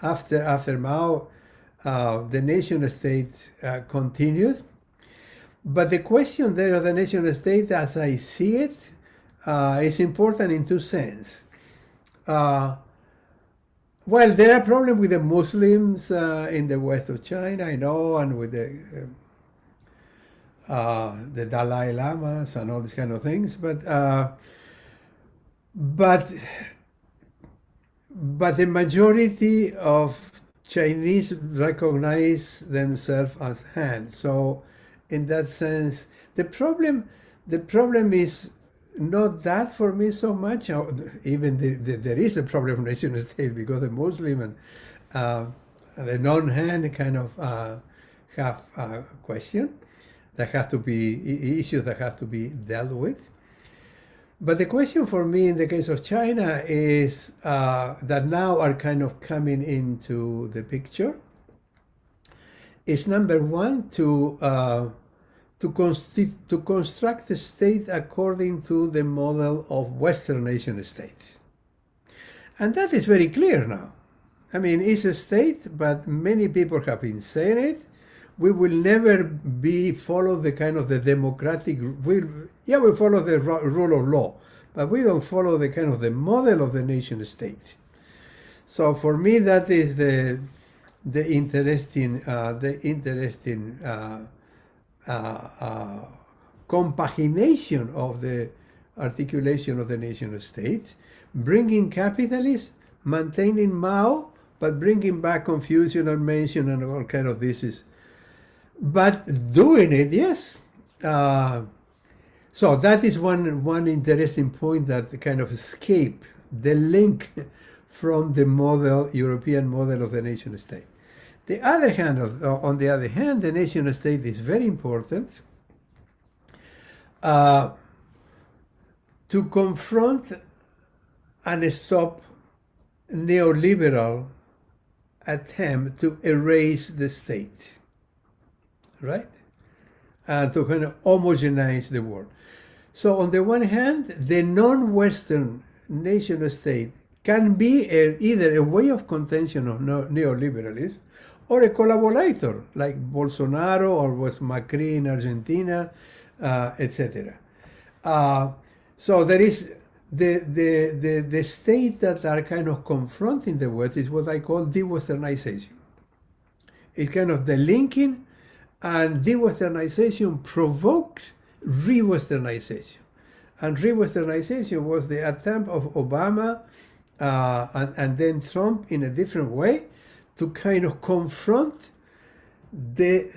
Speaker 2: after Mao, the nation state continues. But the question there of the nation state, as I see it, is important in two senses. Well, there are problems with the Muslims in the west of China, I know, and with the Dalai Lamas and all these kind of things. But the majority of Chinese recognize themselves as Han. So in that sense, the problem is not that for me so much. Even there is a problem of nation state because the Muslim and the non-Han kind of have a question that have to be issues that have to be dealt with. But the question for me in the case of China is that now are kind of coming into the picture is number one to construct the state according to the model of Western nation states. And that is very clear now. I mean, it's a state, but many people have been saying it. We will never follow the kind of the democratic, we follow the rule of law, but we don't follow the kind of the model of the nation state. So for me, that is the interesting compagination of the articulation of the nation state, bringing capitalism, maintaining Mao, but bringing back Confucian and Mencius and all kind of this is. But doing it, yes. So that is one interesting point that kind of escape the link from the European model of the nation state. On the other hand, the nation state is very important to confront and stop neoliberal attempt to erase the state. Right? And to kind of homogenize the world. So on the one hand, the non-Western nation state can be either a way of contention of neoliberalism or a collaborator, like Bolsonaro or was Macri in Argentina, etc. So there is the states that are kind of confronting the West is what I call de-Westernization. It's kind of the linking, and de-Westernization provokes re-Westernization. And re-Westernization was the attempt of Obama and then Trump in a different way to kind of confront the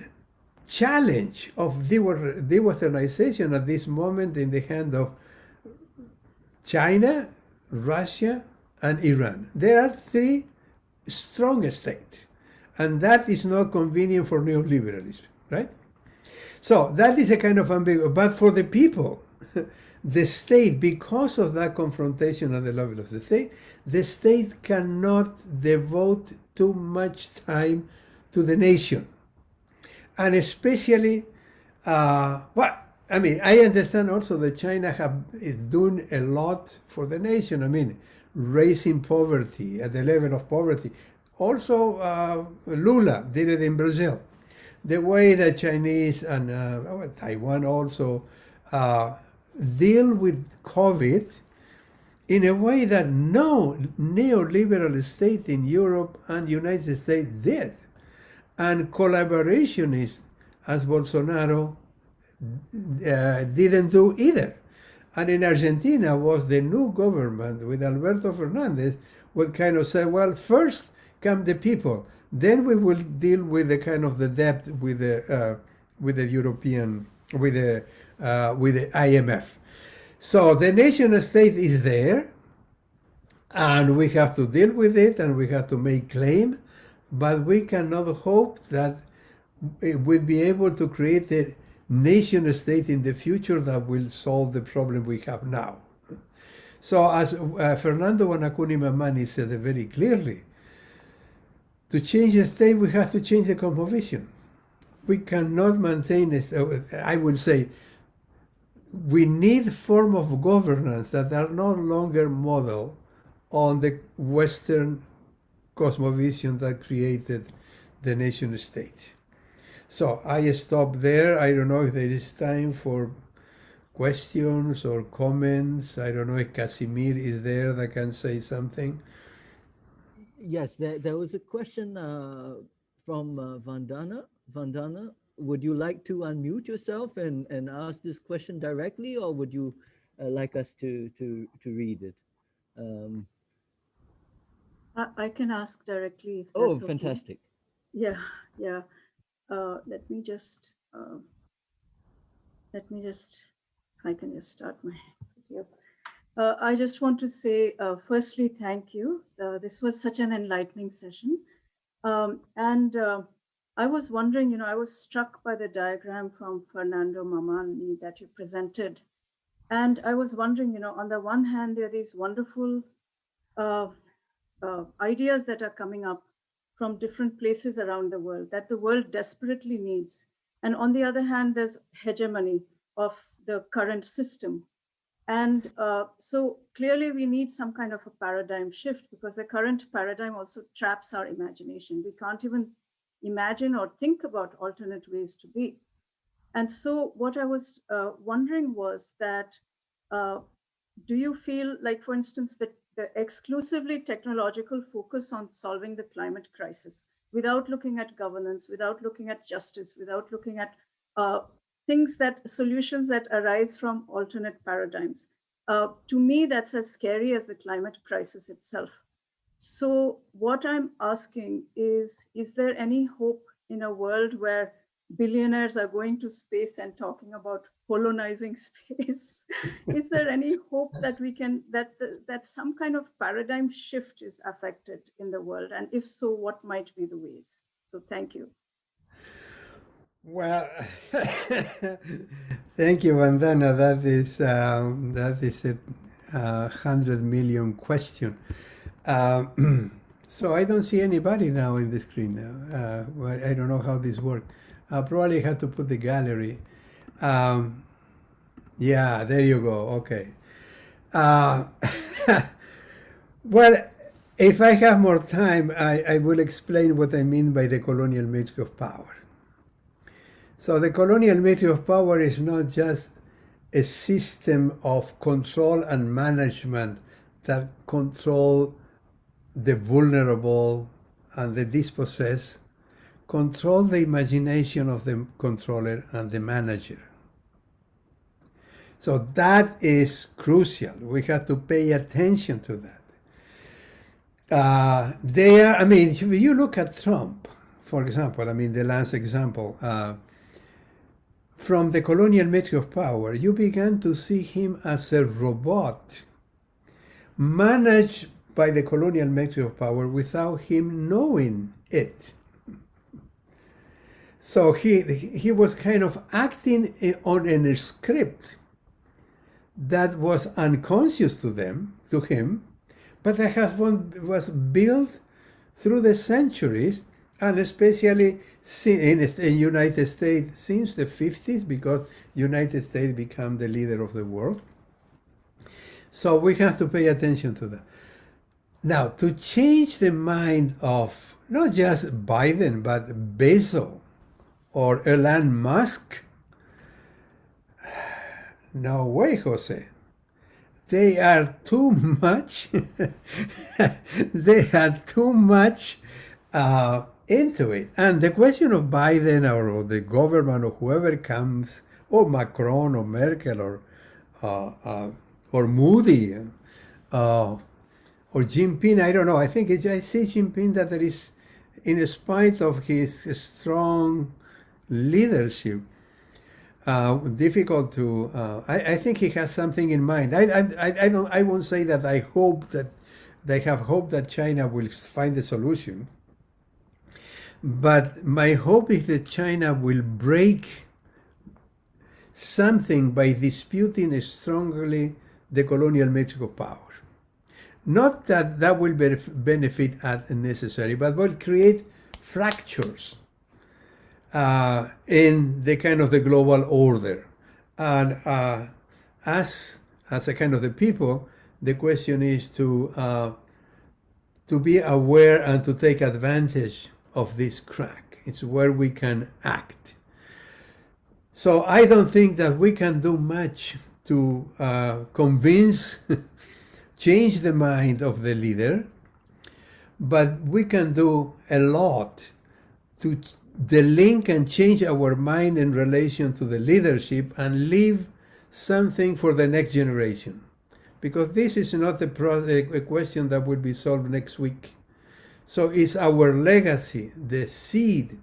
Speaker 2: challenge of de-Westernization at this moment in the hand of China, Russia, and Iran. There are three strong states, and that is not convenient for neoliberalism, right? So that is a kind of ambiguous, but for the people, the state, because of that confrontation at the level of the state cannot devote too much time to the nation. And especially, well, I mean, I understand also that China is doing a lot for the nation. I mean, raising poverty at the level of poverty. Also, Lula did it in Brazil. The way that Chinese and Taiwan also deal with COVID in a way that no neoliberal state in Europe and United States did. And collaborationists, as Bolsonaro, didn't do either. And in Argentina was the new government with Alberto Fernandez would kind of say, well, first come the people, then we will deal with the kind of the debt with the European, with the IMF. So the nation state is there, and we have to deal with it, and we have to make claim, but we cannot hope that we'll be able to create a nation state in the future that will solve the problem we have now. So as Fernando Wanakuni Mamani said very clearly, to change the state, we have to change the cosmovision. We cannot maintain, I would say, we need form of governance that are no longer modeled on the Western cosmovision that created the nation state. So I stop there. I don't know if there is time for questions or comments. I don't know if Casimir is there that can say something.
Speaker 1: Yes, there was a question from Vandana. Vandana, would you like to unmute yourself and ask this question directly, or would you like us to read it?
Speaker 6: I can ask directly if that's okay.
Speaker 1: Fantastic.
Speaker 6: Yeah. Let me just, I can just start my video. I just want to say, firstly, thank you. This was such an enlightening session. I was wondering, I was struck by the diagram from Fernando Mamani that you presented. And I was wondering, on the one hand, there are these wonderful ideas that are coming up from different places around the world that the world desperately needs. And on the other hand, there's hegemony of the current system. And so clearly we need some kind of a paradigm shift, because the current paradigm also traps our imagination. We can't even imagine or think about alternate ways to be. And so what I was wondering was that, do you feel like, for instance, that the exclusively technological focus on solving the climate crisis without looking at governance, without looking at justice, without looking at solutions that arise from alternate paradigms. To me, that's as scary as the climate crisis itself. So what I'm asking is there any hope in a world where billionaires are going to space and talking about colonizing space? Is there any hope that we can, that some kind of paradigm shift is affected in the world? And if so, what might be the ways? So thank you.
Speaker 2: Well, thank you, Vandana. That is a 100 million question. So I don't see anybody now in the screen now. Well, I don't know how this works. I probably have to put the gallery. Yeah, there you go. Okay. Well, if I have more time, I will explain what I mean by the colonial matrix of power. So the colonial matrix of power is not just a system of control and management that control the vulnerable and the dispossessed, control the imagination of the controller and the manager. So that is crucial. We have to pay attention to that. I mean, if you look at Trump, for example, I mean, the last example, from the colonial metric of power, you began to see him as a robot managed by the colonial metric of power without him knowing it. So he was kind of acting on a script that was unconscious to him, but that was built through the centuries, and especially in the United States since the 50s, because United States became the leader of the world. So we have to pay attention to that. Now, to change the mind of not just Biden, but Bezos or Elon Musk, no way, Jose. They are too much, they are too much into it. And the question of Biden or the government or whoever comes, or Macron or Merkel or Moody or Jinping, I don't know. I think I see Jinping that there is, in spite of his strong leadership, difficult to. I think he has something in mind. I won't say that I hope that they have hope that China will find a solution. But my hope is that China will break something by disputing strongly the colonial metric of power. Not that that will benefit as necessary, but will create fractures in the kind of the global order. And as a kind of the people, the question is to be aware and to take advantage of this crack. It's where we can act. So I don't think that we can do much to convince, change the mind of the leader, but we can do a lot to link and change our mind in relation to the leadership and leave something for the next generation. Because this is not a question that will be solved next week. So it's our legacy, the seed.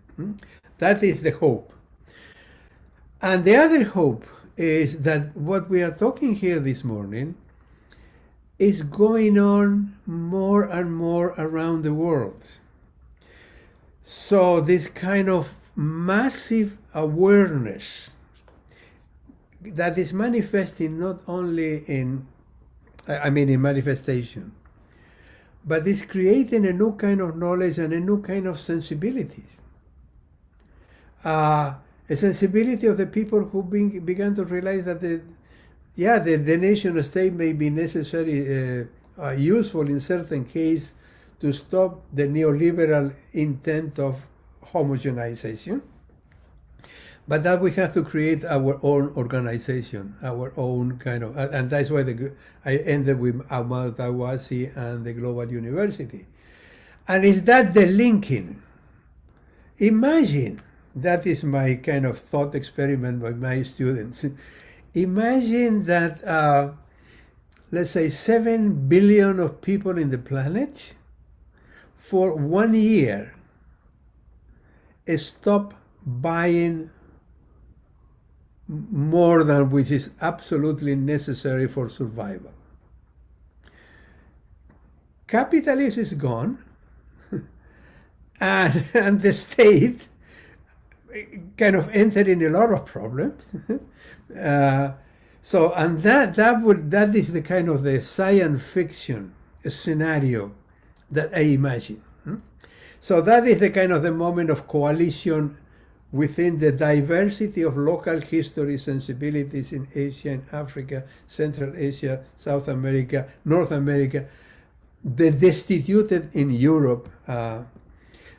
Speaker 2: That is the hope. And the other hope is that what we are talking here this morning is going on more and more around the world. So this kind of massive awareness that is manifesting not only in manifestation, but is creating a new kind of knowledge and a new kind of sensibilities. A sensibility of the people who began to realize that the nation state may be necessary, useful in certain cases to stop the neoliberal intent of homogenization, but that we have to create our own organization, our own kind of, and that's why I ended with Ahmad Awasi and the Global University. And is that the linking? Imagine, that is my kind of thought experiment with my students. Imagine that, let's say 7 billion of people in the planet for 1 year stop buying more than which is absolutely necessary for survival. Capitalism is gone, and the state kind of entered in a lot of problems. So, and that is the kind of the science fiction scenario that I imagine. So that is the kind of the moment of coalition within the diversity of local history sensibilities in Asia and Africa, Central Asia, South America, North America, the destituted in Europe.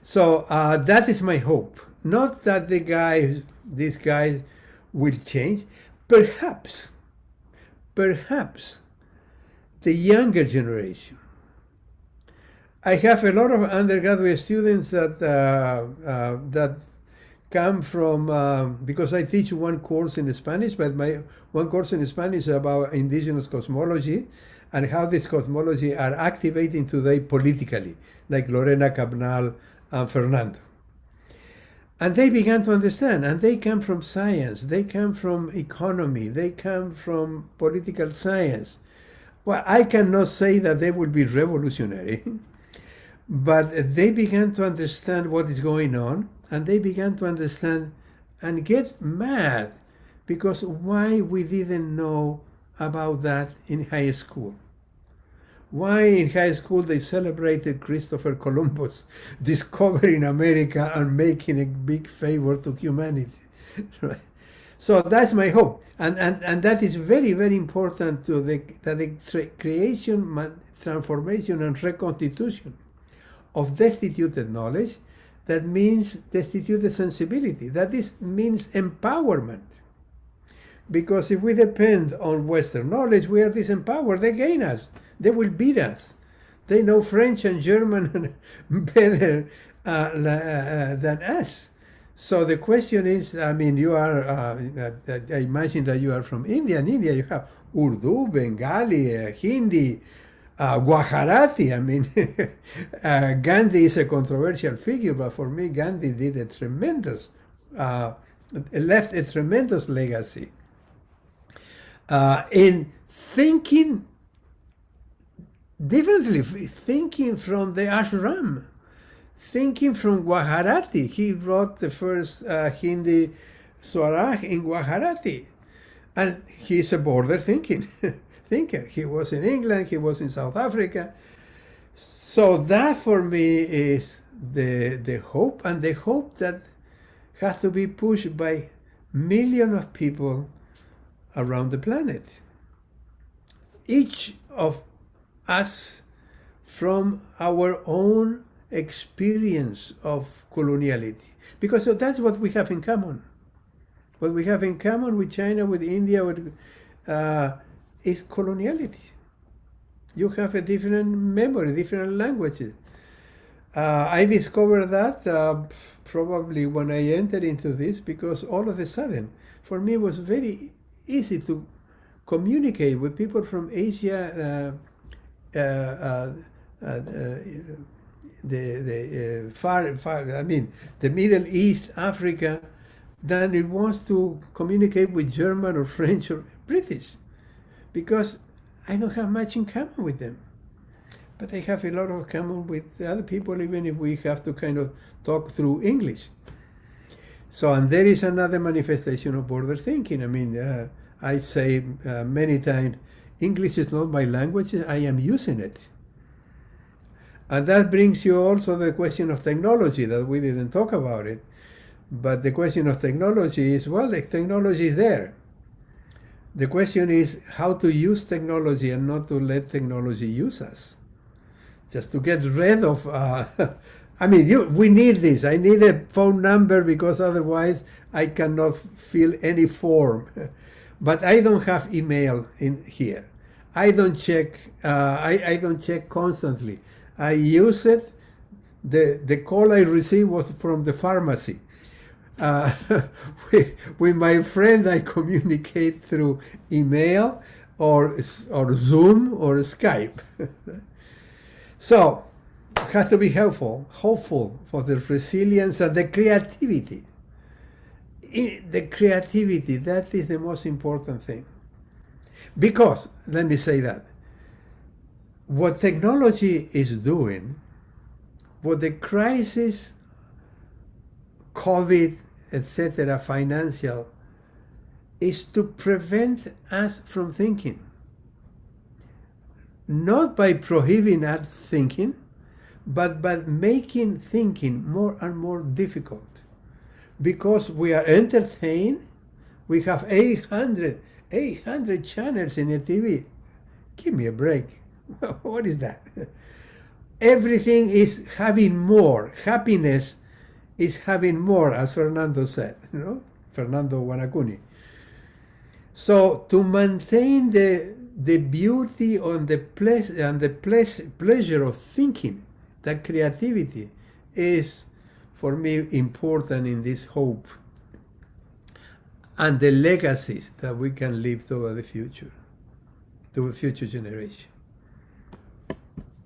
Speaker 2: So that is my hope. Not that this guy will change. Perhaps perhaps the younger generation. I have a lot of undergraduate students that come from, because I teach one course in Spanish, but my one course in Spanish is about indigenous cosmology and how this cosmology are activating today politically, like Lorena Cabnal and Fernando. And they began to understand, and they come from science, they come from economy, they come from political science. Well, I cannot say that they will be revolutionary, but they began to understand what is going on, and they began to understand and get mad because why we didn't know about that in high school. Why in high school they celebrated Christopher Columbus discovering America and making a big favor to humanity. Right? So that's my hope. And that is very, very important to the creation, transformation, and reconstitution of destituted knowledge. That means destituted sensibility. That means empowerment. Because if we depend on Western knowledge, we are disempowered. They gain us. They will beat us. They know French and German better than us. So the question is, I mean, you are, I imagine that you are from India. In India, you have Urdu, Bengali, Hindi, Gujarati. I mean, Gandhi is a controversial figure, but for me, Gandhi did a tremendous, left a tremendous legacy in thinking differently, thinking from the ashram, thinking from Gujarati. He wrote the first Hindi Swaraj in Gujarati, and he's a border thinker. He was in England, he was in South Africa. So that for me is the hope, and the hope that has to be pushed by millions of people around the planet. Each of us from our own experience of coloniality. Because that's what we have in common. What we have in common with China, with India, is coloniality. You have a different memory, different languages. I discovered that probably when I entered into this, because all of a sudden, for me, it was very easy to communicate with people from Asia, the Middle East, Africa, than it was to communicate with German or French or British, because I don't have much in common with them. But I have a lot of common with other people, even if we have to kind of talk through English. So, and there is another manifestation of border thinking. I mean, I say many times, English is not my language, I am using it. And that brings you also the question of technology, that we didn't talk about it. But the question of technology is, well, the technology is there. The question is how to use technology and not to let technology use us. Just to get rid of, I mean, we need this. I need a phone number because otherwise I cannot fill any form. But I don't have email in here. I don't check. I don't check constantly. I use it. The call I received was from the pharmacy. With my friend, I communicate through email or Zoom or Skype. So, it has to be hopeful for the resilience and the creativity. The creativity, that is the most important thing. Because, let me say that, what technology is doing, what the crisis, COVID, etc., financial, is to prevent us from thinking. Not by prohibiting us thinking, but by making thinking more and more difficult. Because we are entertained, we have 800 channels in a TV. Give me a break. What is that? Everything is having more. Happiness is having more, as Fernando said, Fernando Wanakuni. So to maintain the beauty and the pleasure of thinking, that creativity is for me important in this hope and the legacies that we can leave to the future, to a future generation.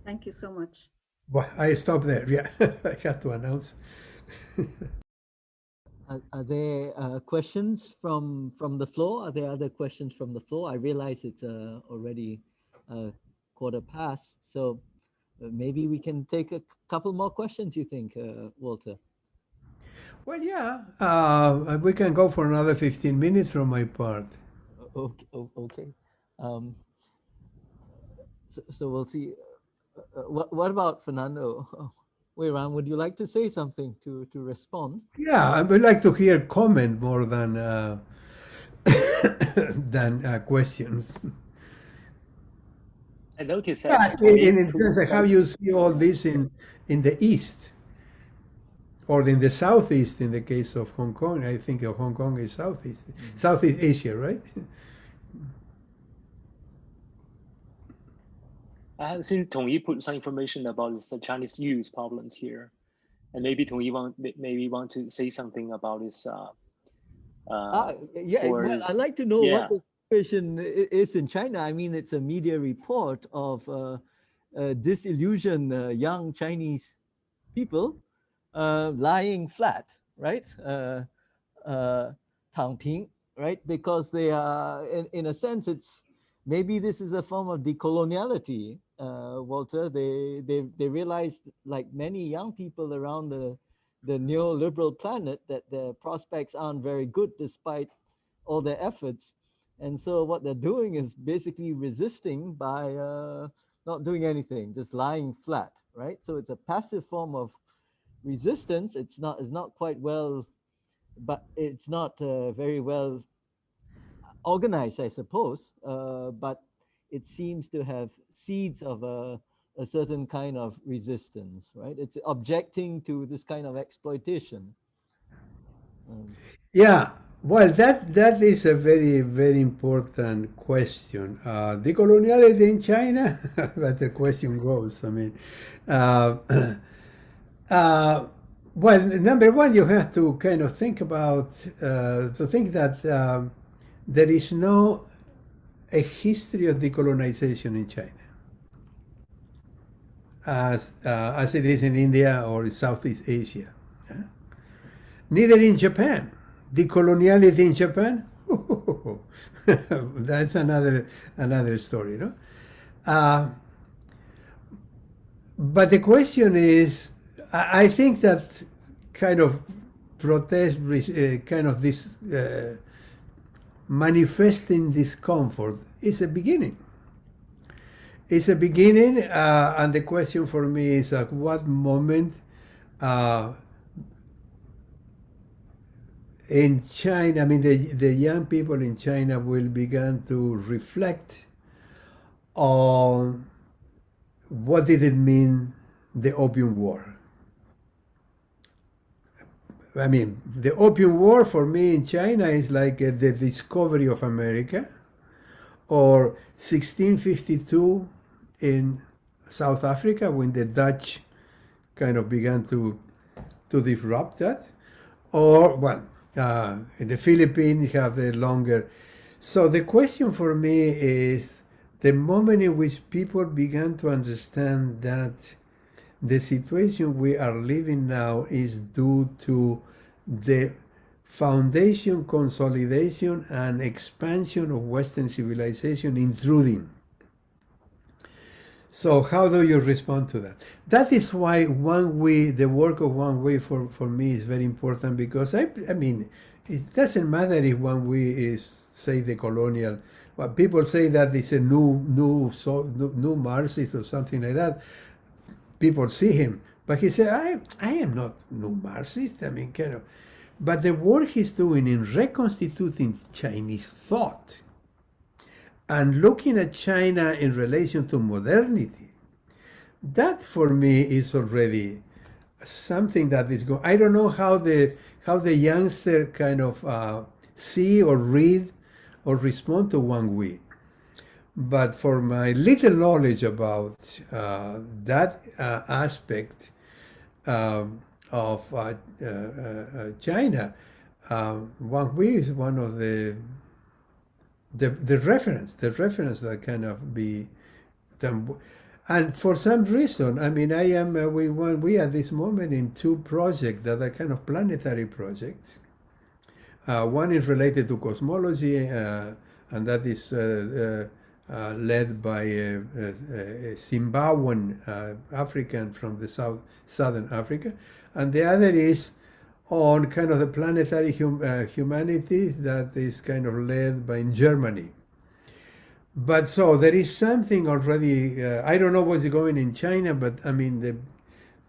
Speaker 6: Thank you so much.
Speaker 2: Well, I stop there. Yeah, I had to announce.
Speaker 1: Are there questions from the floor? Are there other questions from the floor? I realize it's already 1:15, so maybe we can take a couple more questions, you think, Walter?
Speaker 2: Well, yeah, we can go for another 15 minutes from my part.
Speaker 1: Okay. Okay. So we'll see. What about Fernando? Wei Ran, would you like to say something to respond?
Speaker 2: Yeah, I would like to hear comment more than than questions.
Speaker 5: I noticed
Speaker 2: Yeah,
Speaker 5: that
Speaker 2: in a sense, how you see all this in the East or in the Southeast. In the case of Hong Kong, I think of Hong Kong is Southeast Asia, right?
Speaker 5: I have seen Tungyi put some information about the Chinese youth problems here, and maybe Tungyi want to say something about this.
Speaker 1: Yeah, well, I'd like to know what the situation is in China. I mean, it's a media report of disillusioned young Chinese people lying flat, right? 躺平, right? Because they are, in a sense, it's maybe this is a form of decoloniality, Walter. They realized, like many young people around the neoliberal planet, that their prospects aren't very good despite all their efforts. And so what they're doing is basically resisting by not doing anything, just lying flat, right? So it's a passive form of resistance. It's not quite well, but it's not very well organized, I suppose. But it seems to have seeds of a certain kind of resistance, right? It's objecting to this kind of exploitation.
Speaker 2: Yeah, well, that is a very, very important question. Decoloniality in China, but the question goes. I mean, well, number one, you have to kind of think about to think that there is no a history of decolonization in China as it is in India or in Southeast Asia. Yeah? Neither in Japan. Decoloniality in Japan, that's another story, no? But the question is, I think that kind of protest, kind of this manifesting discomfort is a beginning. It's a beginning, and the question for me is at what moment in China, I mean, the young people in China will begin to reflect on what did it mean, the Opium War. I mean, the Opium War for me in China is like the discovery of America, or 1652 in South Africa when the Dutch kind of began to disrupt that, or, well, in the Philippines have the longer. So the question for me is the moment in which people began to understand that the situation we are living now is due to the foundation, consolidation, and expansion of Western civilization intruding. So how do you respond to that? That is why the work of Wang Wei for me is very important, because I mean, it doesn't matter if Wang Wei is, say, the colonial. Well, people say that it's a new Marxist or something like that. People see him, but he said, I am not new Marxist. I mean, kind of. But the work he's doing in reconstituting Chinese thought and looking at China in relation to modernity, that for me is already something that is going. I don't know how the youngster kind of see or read or respond to one we. But for my little knowledge about that aspect of China, Wang Hui is one of the reference that kind of be done. And for some reason, I mean, I am we at this moment in two projects that are kind of planetary projects. One is related to cosmology, and that is led by a Zimbabwean African from the southern Africa, and the other is on kind of the planetary humanities that is kind of led by Germany. But so there is something already. I don't know what's going in China, but I mean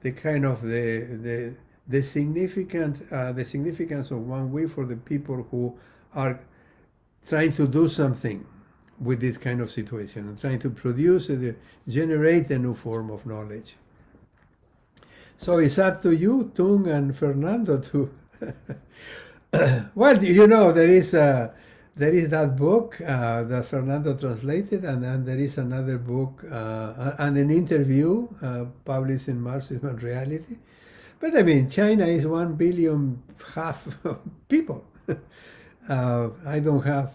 Speaker 2: the kind of the significance of Wang Hui for the people who are trying to do something with this kind of situation and trying to produce, generate a new form of knowledge. So it's up to you, Tung and Fernando, to. Well, you know, there is that book that Fernando translated, and then there is another book and an interview published in Marxism and Reality. But I mean, China is 1.5 billion people. I don't have.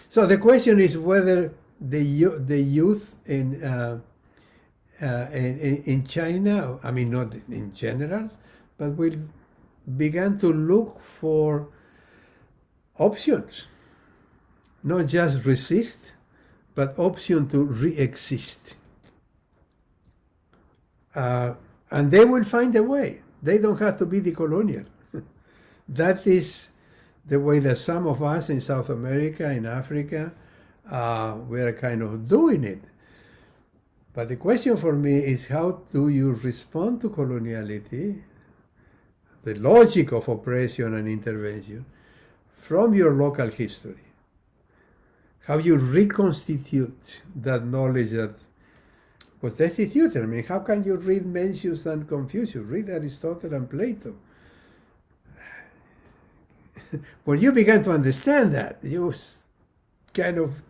Speaker 2: So the question is whether the youth in China, I mean, not in general, but will begin to look for options, not just resist, but option to re-exist. And they will find a way. They don't have to be decolonial. That is the way that some of us in South America, in Africa, we are kind of doing it. But the question for me is, how do you respond to coloniality, the logic of oppression and intervention, from your local history? How you reconstitute that knowledge that was destituted? I mean, how can you read Mencius and Confucius, read Aristotle and Plato? When you began to understand that, you kind of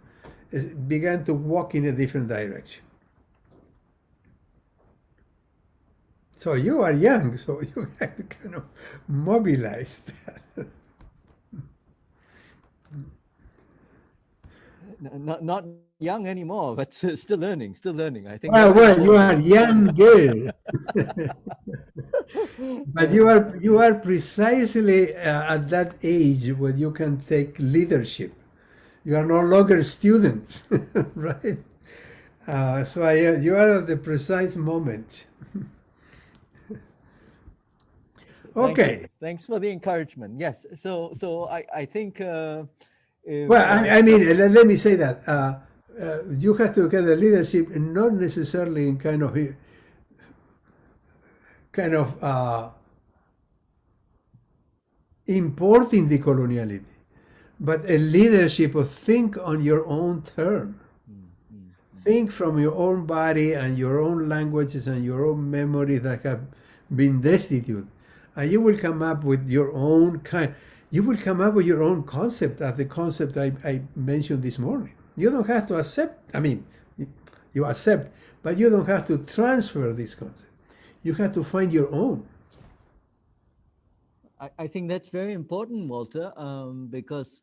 Speaker 2: began to walk in a different direction. So you are young, so you have to kind of mobilize that.
Speaker 1: Not young anymore, but still learning. I think.
Speaker 2: Well, you are younger, but you are precisely at that age where you can take leadership. You are no longer students, right? So you are at the precise moment. Okay.
Speaker 1: Thanks for the encouragement. Yes. So I think.
Speaker 2: Well, I mean, let me say that you have to get the leadership, not necessarily in kind of importing the coloniality, but a leadership of think on your own term. Think from your own body and your own languages and your own memories that have been destitute, and you will come up with your own kind. You will come up with your own concept, as the concept I mentioned this morning. You don't have to accept, I mean, you accept, but you don't have to transfer this concept. You have to find your own.
Speaker 1: I think that's very important, Walter, because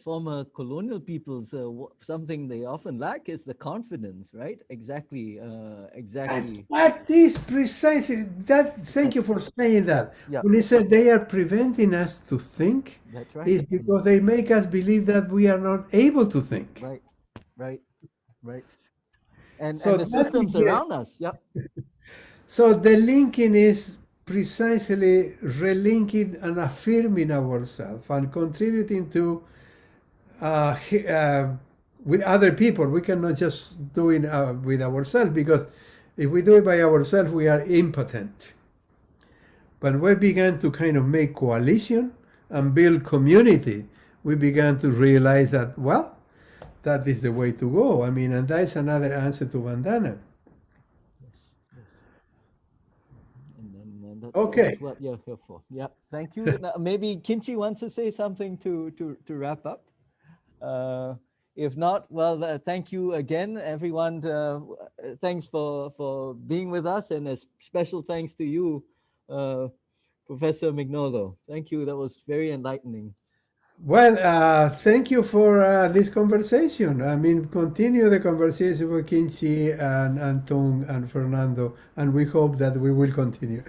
Speaker 1: former colonial peoples, something they often lack is the confidence, right? Exactly.
Speaker 2: And that is precisely that. Thank you for saying that.
Speaker 1: Yeah.
Speaker 2: When he said they are preventing us to think,
Speaker 1: That's right.
Speaker 2: is because they make us believe that we are not able to think.
Speaker 1: Right. And
Speaker 2: So
Speaker 1: the systems around us. Yep.
Speaker 2: So the linking is precisely relinking and affirming ourselves and contributing to with other people. We cannot just do it with ourselves, because if we do it by ourselves, we are impotent. When we began to kind of make coalition and build community, we began to realize that, well, that is the way to go. I mean, and that is another answer to Vandana.
Speaker 1: Yes. And then that's what you're here for. Yeah. Thank you. Now, maybe Kinchi wants to say something to wrap up. If not, well, thank you again, everyone. Thanks for being with us, and a special thanks to you, Professor MIGNOLO. Thank you. That was very enlightening.
Speaker 2: Well, thank you for this conversation. I mean, continue the conversation with Kinchi and Tung and Fernando, and we hope that we will continue.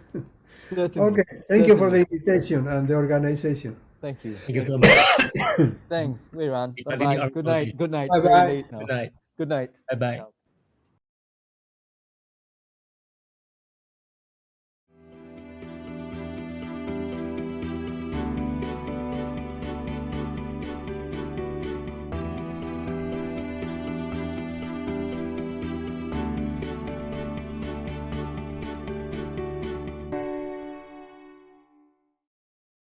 Speaker 1: Certainly.
Speaker 2: Okay, thank you for the invitation and the organization.
Speaker 1: Thank you.
Speaker 7: Thank you so much.
Speaker 1: Thanks, Weiran.
Speaker 7: Continue
Speaker 1: Bye-bye.
Speaker 7: our
Speaker 1: Good night. Good night.
Speaker 2: Bye-bye.
Speaker 1: Very late now.
Speaker 7: Good night.
Speaker 1: Good night.
Speaker 7: Bye bye.